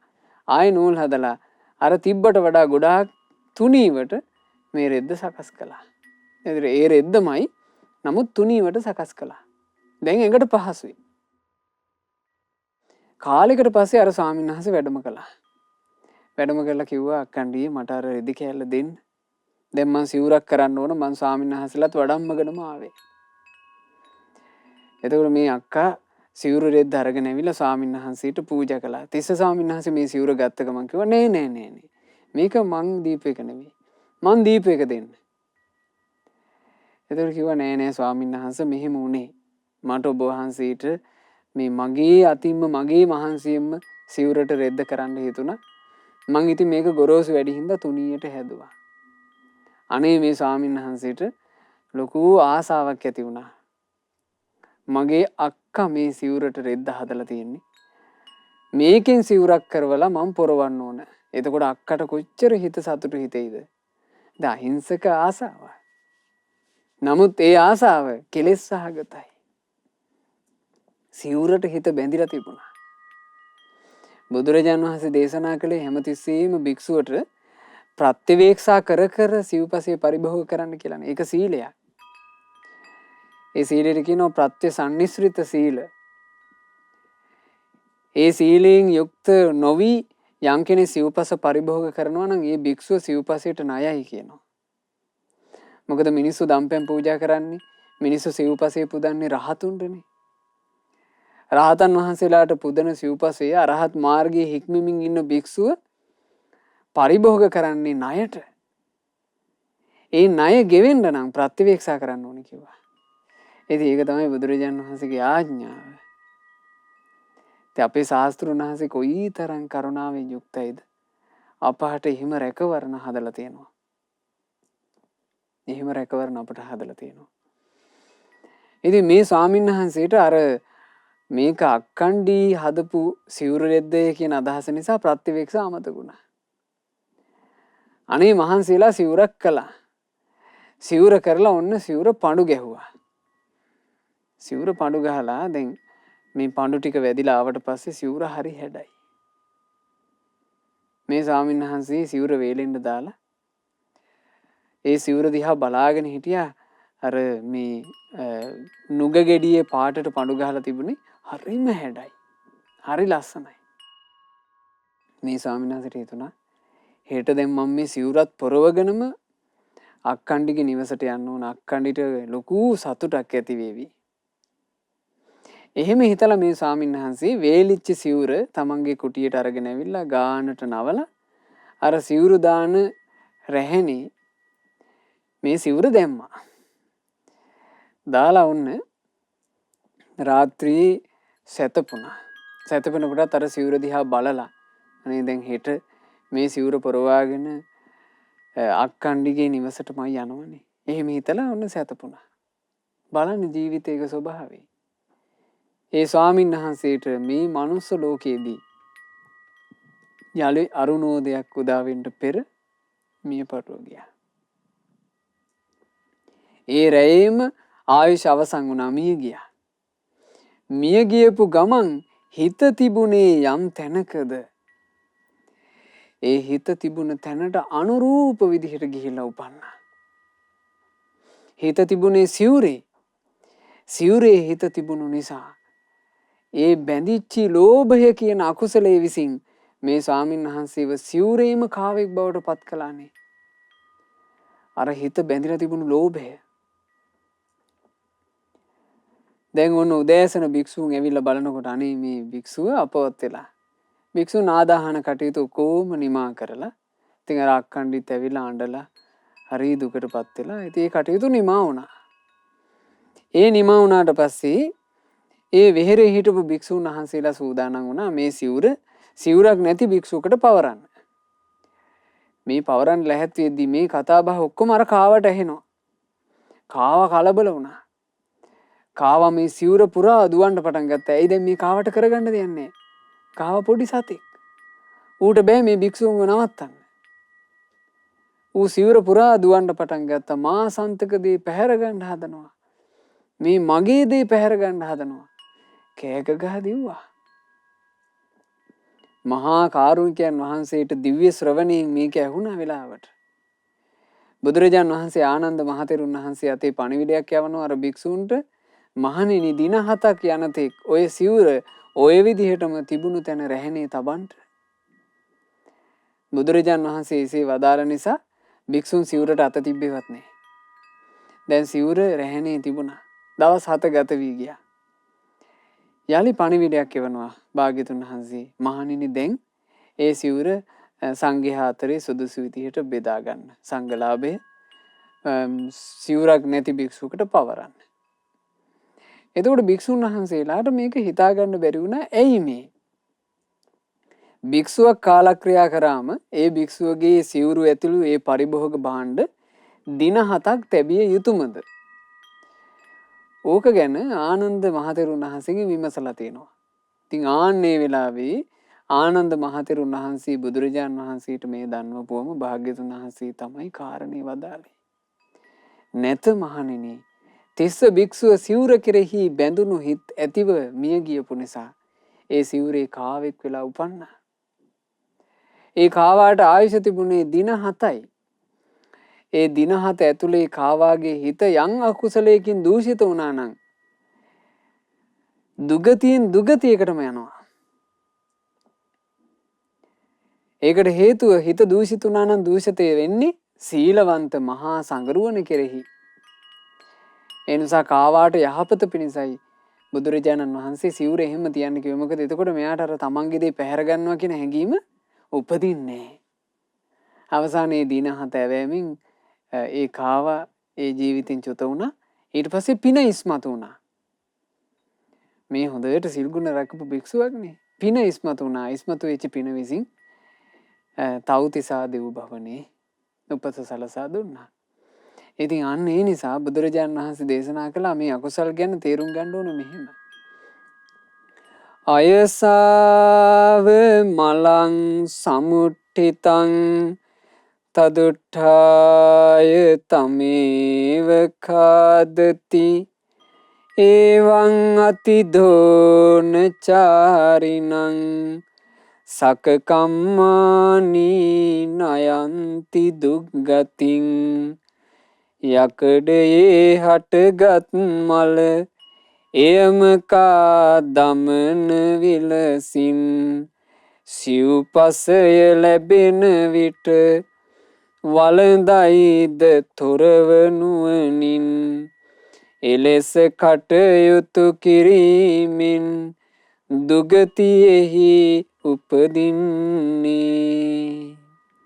ආයි නූල් හදලා අර තිබ්බට වඩා ගොඩාක් තුනීවට මේ රෙද්ද සකස් කළා. ඒ රෙද්දමයි නමුත් තුනීවට සකස් කළා. දැන් එකට පහසුයි. කාලෙකට පස්සේ අර ස්වාමීන් වහන්සේ වැඩම කළා. වැඩම කරලා කිව්වා අක්කණ්ඩියේ මට අර රෙදි කෑල්ල දෙන්න. දැන් මං සිවුරක් කරන්න ඕන මං ස්වාමීන් වහන්සේලාත් වඩම්මගෙනම ආවේ. එතකොට මේ අක්කා සිවුරු රෙද්ද අරගෙන ඇවිල්ලා ස්වාමීන් වහන්සේට පූජා කළා. තිස්ස ස්වාමීන් වහන්සේ මේ සිවුර ගත්ත ගමන් කිව්වා නෑ. මේක මං දීප එක නෙවෙයි. මං දීප එක දෙන්න. එතකොට කිව්වා නෑ ස්වාමීන් වහන්සේ මෙහෙම උනේ. මට ඔබ වහන්සේට මේ මගේ අතින්ම මගේ මහන්සියෙන්ම සිවුරට රෙද්ද කරන්න හිතුණා. මං ඉතින් මේක ගොරෝසු වැඩි හින්දා තුනියට හැදුවා. අනේ මේ ස්වාමීන් වහන්සේට ලොකු ආසාවක් ඇති වුණා. මගේ අක්කා මේ සිවුරට රෙද්ද හදලා තියෙන්නේ. මේකෙන් සිවුරක් කරවලා මම පොරවන්න ඕන. එතකොට අක්කට කොච්චර හිත සතුටු හිතෙයිද? ද අහිංසක ආසාව. නමුත් ඒ ආසාව කෙලෙස් සහගතයි. සිවුරට හිත බැඳිලා තිබුණා. බුදුරජාණන් වහන්සේ දේශනා කළේ හැමතිස්සෙම භික්ෂුවට ප්‍රත්‍යවේක්ෂා කර සිව්පසය පරිභෝග කරන්න කියලානේ. ඒක සීලයක්. ඒ සීලෙට කියනවා ප්‍රත්‍ය සම්නිස්ෘත සීල. ඒ සීලයෙන් යුක්ත නොවි යම් කෙනෙක් සිව්පස පරිභෝග කරනවා නම් ඒ භික්ෂුව සිව්පසයට ණයයි කියනවා. මොකද මිනිස්සු දම්පැන් පූජා කරන්නේ මිනිස්සු සිව්පසය පුදන්නේ රහතුන්ටනේ. රහතන් වහන්සේලාට පුදන සිව්පසය අරහත් මාර්ගයේ හික්මමින් ඉන්න භික්ෂුව පරිභෝග කරන්නේ ණයට. ඒ ණය ගෙවෙන්න නම් ප්‍රතිවේක්ෂා කරන්න ඕනේ කිව්වා. ඉතින් ඒක තමයි බුදුරජාණන් වහන්සේගේ ආඥාව. ඉතින් අපේ ශාස්ත්‍රුන් වහන්සේ කොයිතරම් කරුණාවෙන් යුක්තයිද? අපහට එහෙම රැකවරණ හදලා තියෙනවා. එහෙම රැකවරණ අපට හදලා තියෙනවා. ඉතින් මේ ස්වාමීන් වහන්සේට අර මේක අක්කණ්ඩී හදපු සිවුරු රෙද්දය කියන අදහස නිසා ප්‍රතිවේක්ෂා අමතක වුණා. අනේ මහන්සියලා සිවුරක් කළා. සිවුර කරලා ඔන්න සිවුර පඳු ගැහුවා. සිවුර පඳු ගහලා දැන් මේ පඳු ටික වැදිලා ආවට පස්සේ සිවුර හරි හැඩයි. මේ ස්වාමීන් වහන්සේ සිවුර වේලෙන්න දාලා ඒ සිවුර දිහා බලාගෙන හිටියා. අර මේ නුග ගෙඩියේ පාටට පඳු ගහලා තිබුණේ හරිම හැඩයි. හරි ලස්සනයි. මේ ස්වාමීන් වහන්සේට හිතුණා හෙට දැන් මම මේ සිවුරත් පොරවගෙනම අක්කණ්ඩිගේ නිවසට යන්න ඕන. අක්කණ්ඩිට ලොකු සතුටක් ඇති වේවි. එහෙම හිතලා මේ ස්වාමීන් වහන්සේ වේලිච්ච සිවුර තමන්ගේ කුටියට අරගෙන ඇවිල්ලා ගානට නවලා අර සිවුරු දාන රැහැනේ මේ සිවුර දැම්මා. දාලා ඔන්න රාත්‍රී සැතපුණා. සැතපෙනකොටත් අර සිවුර දිහා බලලා අනේ දැන් හෙට මේ සිවුර පොරවාගෙන අක්කණ්ඩිගේ නිවසටමයි යනවනේ. එහෙම හිතලා ඔන්න සැතපුණා. බලන්න ජීවිතයක ස්වභාවය. ඒ ස්වාමීන් වහන්සේට මේ මනුස්ස ලෝකයේදී යලි අරුණෝදයක් උදා වෙන්න පෙර මිය පරලෝ ගියා. ඒ රැයේම ආයුෂ අවසන් වුණා, මිය ගියා. මිය ගියපු ගමන් හිත තිබුණේ යම් තැනකද ඒ හිත තිබුණ තැනට අනුරූප විදිහට ගිහිල්ලා උපන්නා. හිත තිබුණේ සිවුරේ. සිවුරේ හිත තිබුණු නිසා ඒ බැඳිච්චි ලෝභය කියන අකුසලයේ විසින් මේ ස්වාමීන් වහන්සේව සිවුරේම කාවෙක් බවට පත් කළානේ. අර හිත බැඳිලා තිබුණු ලෝභය. දැන් ඔන්න උදෑසන භික්ෂුන් ඇවිල්ලා බලනකොට අනේ මේ භික්ෂුව අපවත් වෙලා. භික්ෂුන් ආදාහන කටයුතු කොහොම නිමා කරලා ඉතින් අර අක්කණ්ඩිත් ඇවිල්ලා අඬලා හරි දුකටපත් වෙලා ඉතින් ඒ කටයුතු නිමා වුණා. ඒ නිමා වුණාට පස්සේ ඒ වෙහෙරේ හිටපු භික්ෂුන් වහන්සේලා සූදානම් වුණා මේ සිවුරක් නැති භික්ෂුවකට පවරන්න. මේ පවරන්න ලැහැත් වෙද්දී මේ කතා බහ ඔක්කොම අර කාවට ඇහෙනවා. කාව කලබල වුණා. කාවා මේ සිවුර පුරා දුවන්න පටන් ගත්තා. ඇයි දැන් මේ කාවට කරගන්න දෙයක් නැහැ. කාව පොඩි සතෙක්. ඌට බෑ මේ භික්ෂුන්ව නවත්තන්න. ඌ සිවුර පුරා දුවන්න පටන් ගත්තා. මා සන්තක දේ පැහැර ගන්න හදනවා. මේ මගේ දේ පැහැර ගන්න හදනවා. කෑක ගහ දිව්වා. මහා කාරුණිකයන් වහන්සේට දිව්‍ය ශ්‍රවණයෙන් මේක ඇහුණා වෙලාවට. බුදුරජාන් වහන්සේ ආනන්ද මහතෙරුන් වහන්සේ අතේ පණිවිඩයක් යවනවා අර භික්ෂූන්ට. මහණෙනි දින 7ක් යනතෙක් ඔය සිවුර ඔය විදිහටම තිබුණු තැන රැහැනේ තබන්ට. බුදුරජාන් වහන්සේ එසේ වදාළ නිසා භික්ෂුන් සිවුරට අත තිබ්බේවත් නැහැ. දැන් සිවුර රැහැනේ තිබුණා. දවස් 7 ගත වී ගියා. යලි පණිවිඩයක් එවනවා භාග්‍යතුන් වහන්සේ. මහණෙනි දැන් ඒ සිවුර සංඝයා අතරේ සුදුසු විදිහට බෙදා ගන්න. සංඝලාභය සිවුරක් නැති භික්ෂුවකට පවරන්න. එතකොට භික්ෂුන් වහන්සේලාට මේක හිතා ගන්න බැරි වුණා. ඇයි මේ? භික්ෂුවක් කාලක්‍රියා කරාම ඒ භික්ෂුවගේ සිවුරු ඇතුළු ඒ පරිභෝග භාණ්ඩ දින 7ක් තැබිය යුතුයමද? ඕක ගැන ආනන්ද මහතෙරුන් වහන්සේගෙන් විමසලා තියෙනවා. ඉතින් ආන්නේ වෙලාවේ ආනන්ද මහතෙරුන් වහන්සේ බුදුරජාන් වහන්සේට මේ දන්වපුවම භාග්‍යතුන් වහන්සේ තමයි කාරණේ වදාළේ. නැත මහණෙනි, තිස්ස භික්ෂුව සිවුර කෙරෙහි බැඳුණු හිත් ඇතිව මිය ගියපු නිසා ඒ සිවුරේ කාවෙක් වෙලා උපන්නා. ඒ කාවාට ආයුෂ තිබුණේ දින 7යි. ඒ දින 7 ඇතුලේ කාවාගේ හිත යම් අකුසලයකින් දූෂිත වුණා නම් දුගතියෙන් දුගතියකටම යනවා. ඒකට හේතුව හිත දූෂිත වුණා නම් දූෂිතය වෙන්නේ සීලවන්ත මහා සංගරුවන කෙරෙහි. ඒ නිසා කාවාට යහපත පිණිසයි බුදුරජාණන් වහන්සේ සිවුර එහෙම තියන්න කිව්වේ. මොකද එතකොට මෙයාට අර තමන්ගේ දේ පැහැර ගන්නවා කියන හැඟීම උපදින්නේ නැහැ. අවසානයේ දින 7 ඇවෑමෙන් ඒ කාවා ඒ ජීවිතෙන් චුත වුණා. ඊට පස්සේ පින ඉස්මතු වුණා. මේ හොඳට සිල් ගුණ රැකපු භික්ෂුවක්නේ. පින ඉස්මතු වුණා. ඉස්මතු වෙච්ච පින විසින් තව්තිසා දෙව් භවනේ උපත සලසා දුන්නා. ඉතින් අන්න ඒ නිසා බුදුරජාණන් වහන්සේ දේශනා කළා මේ අකුසල් ගැන තේරුම් ගන්න ඕන මෙහෙම. අයසාව මලං සමුට්ඨිතං තදුට්ඨාය තමේව කාදති එවං අතිදෝන චාරිණං සකකම්මානි නයන්ති දුග්ගතින් යකඩයේ හටගත් මල එයම කා දමන විලසින් සිව්පසය ලැබෙන විට වළඳයිද තොරව නුවණින් එලෙස කටයුතු කිරීමෙන් දුගතියෙහි උපදින්නේ.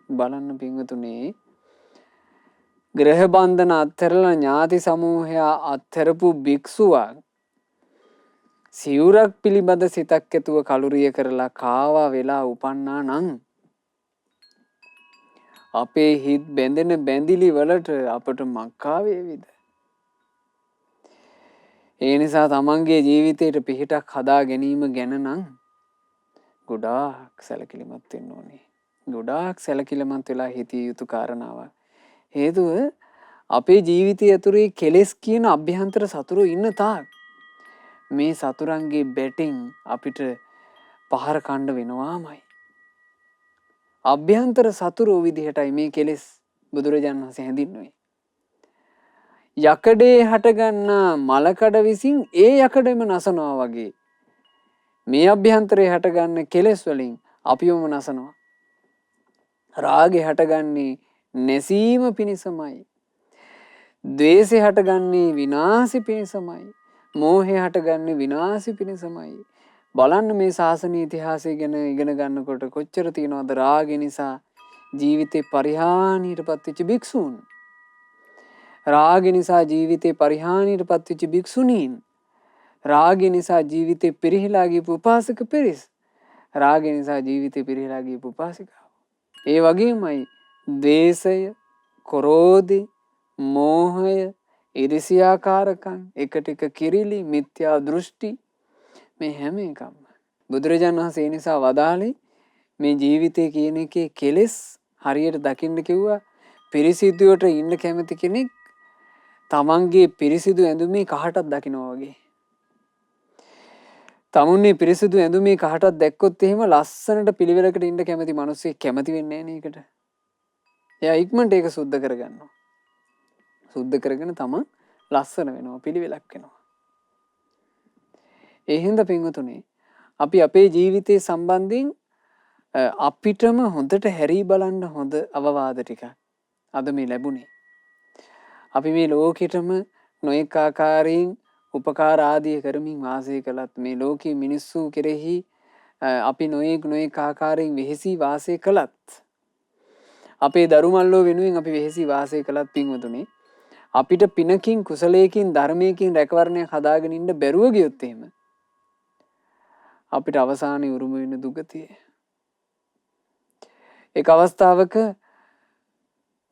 බලන්න පින්වතුනේ, ග්‍රහ බන්ධන අත්හැරලා ඥාති සමූහයා අත්හැරපු භික්ෂුවක් සිවුරක් පිළිබඳ සිතක් ඇතුව කලුරිය කරලා කාවා වෙලා උපන්නා නම් අපේ හිත් බැඳෙන බැඳිලි වලට අපට මක්කා වේවිද? ඒ නිසා තමන්ගේ ජීවිතයට පිහිටක් හදා ගැනීම ගැන නම් ගොඩාක් සැලකිලිමත් වෙන්න ඕනේ. ගොඩාක් සැලකිලිමත් වෙලා හිතිය යුතු කාරණාවක්. හේතුව අපේ ජීවිතය ඇතුලේ කෙලෙස් කියන අභ්‍යන්තර සතුරු ඉන්න තාක් මේ සතුරන්ගේ බැටින් අපිට පහර කණ්ඩ වෙනවාමයි. අභ්‍යන්තර සතුරෝ විදිහටයි මේ කෙලෙස් බුදුරජාණන් වහන්සේ හැඳින්වුවේ. යකඩේ හටගන්නා මලකඩ විසින් ඒ යකඩෙම නසනවා වගේ මේ අභ්‍යන්තරේ හටගන්න කෙලෙස් වලින් අපිවම නසනවා. රාගේ හටගන්නේ නැසීම පිණිසමයි. ද්වේෂය හටගන්නේ විනාශය පිණිසමයි. මෝහය හටගන්නේ විනාශය පිණිසමයි. බලන්න මේ ශාසන ඉතිහාසය ගැන ඉගෙන ගන්නකොට කොච්චර තියෙනවද රාගය නිසා ජීවිතේ පරිහානියට පත්වෙච්ච භික්ෂූන්. රාගය නිසා ජීවිතේ පරිහානියට පත්වෙච්ච භික්ෂුණීන්. රාගය නිසා ජීවිතේ පිරිහිලා ගියපු උපාසක පිරිස්. රාගය නිසා ජීවිතේ පිරිහිලා ගියපු උපාසිකාව. ඒ වගේමයි ද්වේෂය, ක්‍රෝධය, මෝහය, ඉරිසියාකාරකම්, එකට එක කිරිලි, මිත්‍යා දෘෂ්ටි, මේ හැම එකක්ම බුදුරජාණන් වහන්සේ ඒ නිසා වදාළේ මේ ජීවිතය කියන එකේ කෙලෙස් හරියට දකින්න කිව්වා. පිරිසිදුවට ඉන්න කැමති කෙනෙක් තමන්ගේ පිරිසිදු ඇඳුමේ කහටක් දකිනවා වගේ. තමුන්නේ පිරිසිදු ඇඳුමේ කහටක් දැක්කොත් එහෙම ලස්සනට පිළිවෙලකට ඉන්න කැමති මිනිස්සෙක් කැමති වෙන්නේ නැහැ නේකට. එයා ඉක්මනට ඒක සුද්ධ කරගන්නවා. සුද්ධ කරගෙන තමන් ලස්සන වෙනවා, පිළිවෙලක් වෙනවා. ඒ හින්දා පින්වතුනි, අපි අපේ ජීවිතේ සම්බන්ධයෙන් අපිටම හොඳට හැරී බලන්න හොඳ අවවාද ටිකක් අද මේ ලැබුණේ. අපි මේ ලෝකෙටම නොඑක ආකාරයෙන් උපකාර ආදී කරමින් වාසය කළත්, මේ ලෝකයේ මිනිස්සු කෙරෙහි අපි නොඑක ආකාරයෙන් වෙහෙසී වාසය කළත්, අපේ දරුමල්ලෝ වෙනුවෙන් අපි වෙහෙසී වාසය කළත් පින්වතුනි, අපිට පිනකින් කුසලයකින් ධර්මයකින් රැකවරණයක් හදාගෙන ඉන්න බැරුව ගියොත් එහෙම අපිට අවසානයේ උරුම වෙන දුගතිය. එක් අවස්ථාවක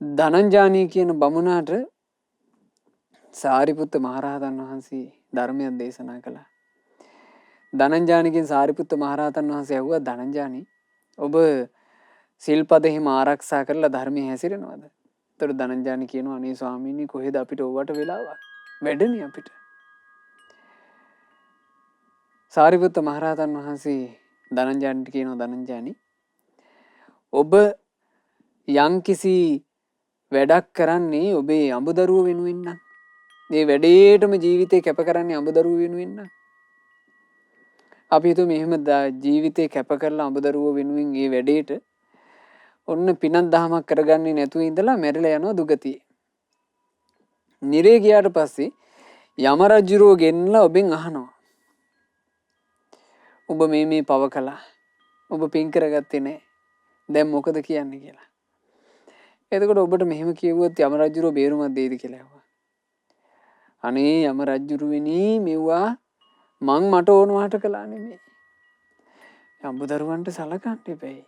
ධනංජානී කියන බමුණාට සාරිපුත්ත මහරහතන් වහන්සේ ධර්මයක් දේශනා කළා. ධනංජානිගෙන් සාරිපුත්ත මහරහතන් වහන්සේ ඇහුවා, ධනංජානී, ඔබ සිල්පද එහෙම ආරක්ෂා කරලා ධර්මයේ හැසිරෙනවද? ඒතර ධනංජානී කියනවා, අනේ ස්වාමීනි, කොහෙද අපිට ඕවට වෙලාවක්? වැඩනේ අපිට. සාරිපුත්ත මහරහතන් වහන්සේ ධනංජානිට කියනවා, ධනංජානී, ඔබ යම්කිසි වැඩක් කරන්නේ ඔබේ අඹදරුව වෙනුවෙන් නම්, මේ වැඩේටම ජීවිතේ කැප කරන්නේ අඹදරුව වෙනුවෙන් නම්, අපි හිතුව මෙහෙම ජීවිතේ කැප කරලා අඹදරුව වෙනුවෙන් මේ වැඩේට ඔන්න පිනක් දහමක් කරගන්නේ නැතුව ඉඳලා මැරිලා යනවා දුගතියේ. නිරේ ගියාට පස්සේ යම රජුරෝ ගෙන්නලා ඔබෙන් අහනවා, ඔබ මේ පව කළා, ඔබ පින් කරගත්තේ නැහැ, දැන් මොකද කියන්නේ කියලා. එතකොට ඔබට මෙහෙම කිව්වොත් යම රජුරෝ බේරුමක් දෙයිද කියලා ඇහුවා. අනේ යම රජුරුවනි, මෙව්වා මං මට ඕනවට කළා නෙමෙයි. අඹදරුවන්ට සලකන්න එපැයි.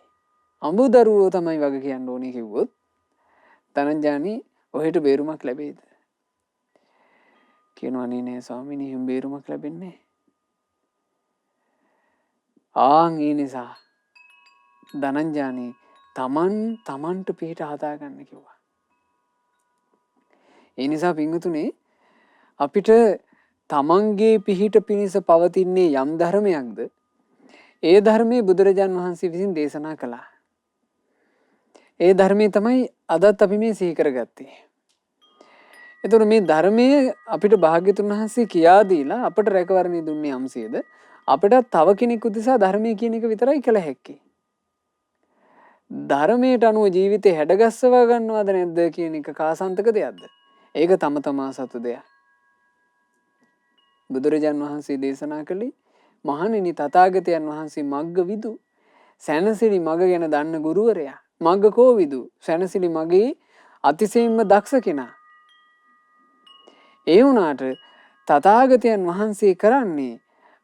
අඹදරුවෝ තමයි වග කියන්න ඕනේ කිව්වොත් ධනංජානී ඔහෙට බේරුමක් ලැබෙයිද? කියනවා, අනේ නෑ ස්වාමීනි, එහෙම බේරුමක් ලැබෙන්නේ නැහැ. ඒ නිසා ධනංජානී තමන්ට පිහිට හදාගන්න කිව්වා. ඒ නිසා පින්වතුනි, අපිට තමන්ගේ පිහිට පිණිස පවතින්නේ යම් ධර්මයක්ද, ඒ ධර්මයේ බුදුරජාන් වහන්සේ විසින් දේශනා කළා. ඒ ධර්මයේ තමයි අදත් අපි මේ සිහි කරගත්තේ. එතකොට මේ ධර්මයේ අපිට භාග්‍යතුන් වහන්සේ කියා දීලා අපට රැකවරණය දුන්නේ යම්සේද, අපිට තව කෙනෙකු දිසා ධර්මයේ කියන එක විතරයි කළ හැක්කේ. ධර්මයට අනුව ජීවිතේ හැඩගස්සවා ගන්නවද නැද්ද කියන එක කාසන්තක දෙයක්ද? ඒක තම තමා සතු දෙයක්. බුදුරජාන් වහන්සේ දේශනා කළේ මහණෙනි තථාගතයන් වහන්සේ මග්ග විදු සැනසිලි මග ගැන දන්න ගුරුවරයා. මග්ග කෝවිදු සැනසිලි මගේ අතිශයින්ම දක්ෂ කෙනා. ඒ වුණාට තථාගතයන් වහන්සේ කරන්නේ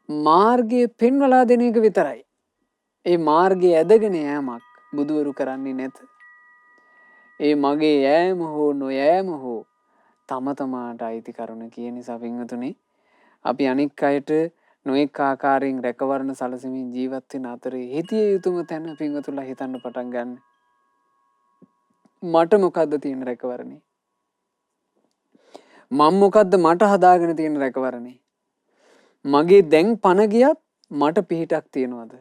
මාර්ගය පෙන්වලා දෙන එක විතරයි. ඒ මාර්ගය ඇදගෙන යෑමක් බුදුවරු කරන්නේ නැත. ඒ මගේ යෑම හෝ නොයෑම හෝ තම තමාට අයිති කරුණ කියන නිසා පින්වතුනි අපි අනික් අයට නොඑක ආකාරයෙන් රැකවරණ සැලසෙමින් ජීවත් වෙන අතරේ හිතිය යුතුම තැන පින්වතුන්ලා හිතන්න පටන් ගන්න. මට මොකද්ද තියෙන රැකවරණේ? මම මොකද්ද මට හදාගෙන තියෙන රැකවරණේ? මගේ දැන් පණ ගියත් මට පිහිටක් තියනවද?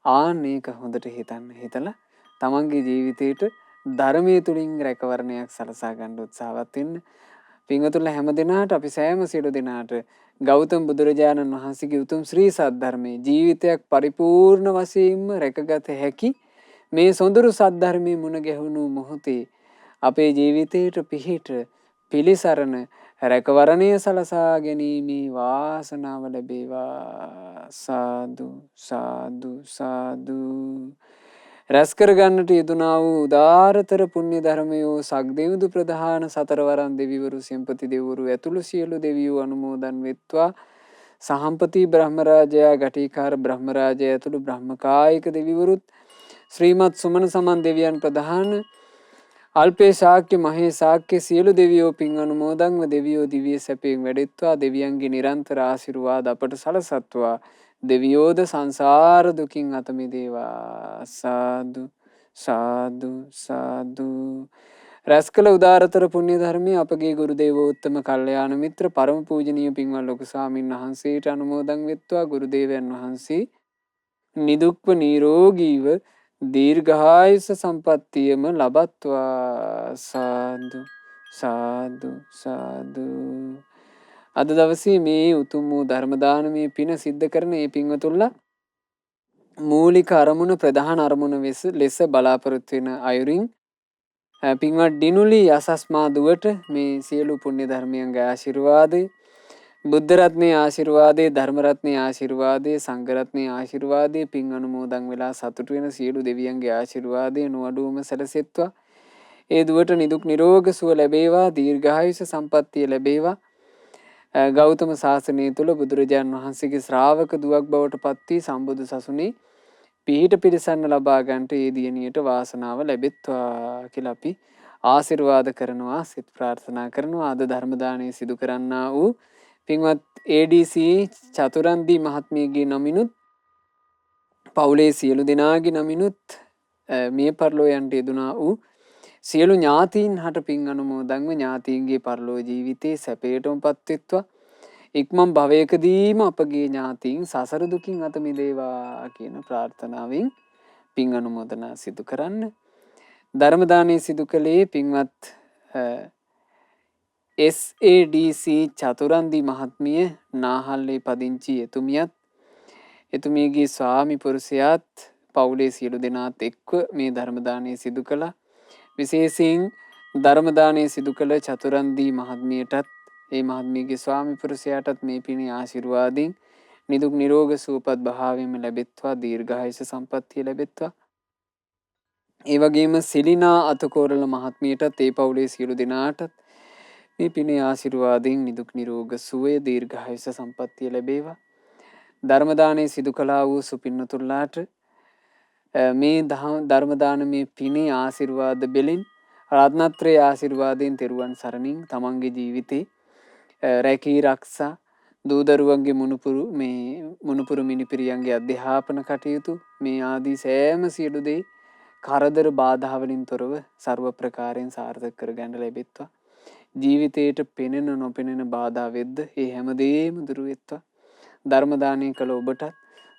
ආන්න ඒක හොඳට හිතන්න. හිතලා තමන්ගේ ජීවිතේට ධර්මයේ තුලින් රැකවරණයක් සලසා ගන්න උත්සාහවත් වෙන්න. පින්වතුන්ලා හැම දිනාට අපි සෑම සියලු දිනාට ගෞතම බුදුරජාණන් වහන්සේගේ උතුම් ශ්‍රී සද්ධර්මයේ ජීවිතයක් පරිපූර්ණ වශයෙන්ම රැකගත හැකි මේ සොඳුරු සද්ධර්මයේ මුණ ගැහුණු මොහොතේ අපේ ජීවිතයට පිහිට පිලිසරණ රැකවරණය සලසා ගැනීමේ වාසනාව ලැබේවා. සාදු සාදු සාදු. රැස් කරගන්නට යෙදුනා වූ උදාරතර පුණ්‍ය ධර්මයෝ සක්දෙවිඳු ප්‍රධාන සතරවරන් දෙවිවරු සෙන්පති දෙවිවරු ඇතුළු සියලු දෙවියෝ අනුමෝදන් වෙත්වා. සහම්පති බ්‍රහ්මරාජයා ගටිකාර බ්‍රහ්මරාජයා ඇතුළු බ්‍රහ්මකායික දෙවිවරුත් ශ්‍රීමත් සුමන සමන් දෙවියන් ප්‍රධාන අල්පේ ශාක්‍ය මහේ ශාක්‍ය සියලු දෙවියෝ පින් අනුමෝදන්ව දෙවියෝ දිව්‍ය සැපයෙන් වැඩෙත්වා. දෙවියන්ගේ නිරන්තර ආශිර්වාද අපට සලසත්වා. දෙවියෝද සංසාර දුකින් අත මිදේවා. සාදු සාදු සාදු. රැස් කළ උදාරතර පුණ්‍ය ධර්මයේ අපගේ ගුරු දේවෝත්තම කල්යාණ මිත්‍ර පරම පූජනීය පින්වත් ලොකු ස්වාමීන් වහන්සේට අනුමෝදන් වෙත්වා. ගුරු දේවයන් වහන්සේ නිදුක්ව නිරෝගීව දීර්ඝායුෂ සම්පන්නියම ලබත්වා. සාදු සාදු සාදු. අද දවසේ මේ උතුම් වූ ධර්ම දානමය පින සිද්ධ කරන මේ පින්වතුන්ලා මූලික අරමුණ ප්‍රධාන අරමුණ ලෙස බලාපොරොත්තු වෙන අයුරින් පින්වත් ඩිනුලි යසස්මා දුවට මේ සියලු පුණ්‍ය ධර්මයන්ගේ ආශිර්වාදය, බුද්ධ රත්නයේ ආශිර්වාදය, ධර්ම රත්නයේ ආශිර්වාදය, සංඝ රත්නයේ ආශිර්වාදය පින් අනුමෝදන් වෙලා සතුටු වෙන සියලු දෙවියන්ගේ ආශිර්වාදය නොඅඩුවම සැලසෙත්වා. ඒ දුවට නිදුක් නිරෝග සුව ලැබේවා. දීර්ඝායුෂ සම්පන්නිය ලැබේවා. ගෞතම ශාසනය තුළ බුදුරජාන් වහන්සේගේ ශ්‍රාවක දුවක් බවට පත් වී සම්බුදු සසුනේ පිහිට පිරිසන්න ලබා ගන්නට ඒ දියණියට වාසනාව ලැබෙත්වා කියලා අපි ආශිර්වාද කරනවා, සිත ප්‍රාර්ථනා කරනවා. අද ධර්ම දානය සිදු කරන්නා වූ පින්වත් ADC චතුරන්දී මහත්මියගේ නමිනුත් පවුලේ සියලු දෙනාගේ නමිනුත් මේ පරලෝ යන්ට යෙදුනා වූ සියලු ඥාතීන් හට පින් අනුමෝදන්ව ඥාතීන්ගේ පරලෝ ජීවිතේ සැපයටම පත්වෙත්වා. ඉක්මන් භවයකදීම අපගේ ඥාතීන් සසර දුකින් අත මිදේවා කියන ප්‍රාර්ථනාවෙන් පින් අනුමෝදනා සිදු කරන්න. ධර්ම දානය සිදු කළේ පින්වත් SADC චතුරන්දී මහත්මිය නාහල්ලේ පදිංචි එතුමියත් එතුමියගේ ස්වාමි පුරුෂයාත් පවුලේ සියලු දෙනාත් එක්ව මේ ධර්ම දානය සිදු කළා. විශේෂයෙන් ධර්ම දානය සිදු කළ චතුරන්දී මහත්මියටත් ඒ මහත්මියගේ ස්වාමි පුරුෂයාටත් මේ පිනේ ආශිර්වාදයෙන් නිදුක් නිරෝග සුවපත් භාවයෙන්ම ලැබෙත්වා. දීර්ඝායුෂ සම්පන්නිය ලැබෙත්වා. ඒ වගේම සිලිනා අතකෝරළ මහත්මියටත් ඒ පවුලේ සියලු දෙනාටත් මේ පිනේ ආශිර්වාදයෙන් නිදුක් නිරෝග සුවය දීර්ඝායුෂ සම්පන්නිය ලැබේවා. ධර්ම දානය සිදු කළා වූ සුපින්නතුල්ලාට මේ ධර්ම දානමේ පිනේ ආශිර්වාද බෙලින් රත්නත්‍රයේ ආශිර්වාදයෙන් තෙරුවන් සරණින් තමන්ගේ ජීවිතේ රැකී රක්ෂා දූදරුවන්ගේ මුණුපුරු මිනිපිරියන්ගේ අධ්‍යාපන කටයුතු මේ ආදී සෑම සියලු දේ කරදර බාධා වලින් තොරව ਸਰව ප්‍රකාරයෙන් සාර්ථක කරගන්න ලැබෙත්වා. ජීවිතේට පෙනෙන නොපෙනෙන බාධා වෙද්ද ඒ හැමදේම දුරු වෙත්වා. ධර්ම දානය කළ ඔබටත්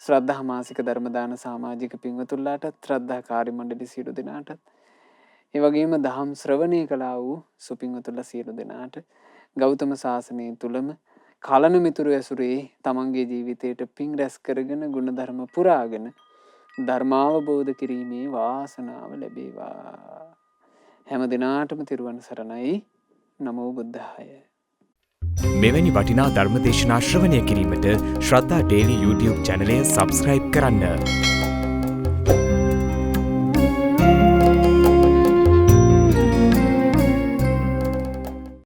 ශ්‍රද්ධා මාසික ධර්ම දාන සමාජික පින්වතුන්ලාටත් ශ්‍රද්ධා කාර්ය මණ්ඩල සියලු දෙනාටත් ඒ වගේම දහම් ශ්‍රවණය කළා වූ සුපින්වතුන්ලා සියලු දෙනාට ගෞතම ශාසනය තුලම කලන මිතුරු ඇසුරේ තමන්ගේ ජීවිතයට පින් රැස් කරගෙන ගුණ ධර්ම පුරාගෙන ධර්මාවබෝධ කිරීමේ වාසනාව ලැබේවා. හැම දිනාටම තෙරුවන් සරණයි. නමෝ බුද්ධාය. මෙවැනි වටිනා ධර්මදේශනා ශ්‍රවණය කිරීමට ශ්‍රද්ධා ඩේලි YouTube චැනලය සබස්ක්‍රයිබ් කරන්න.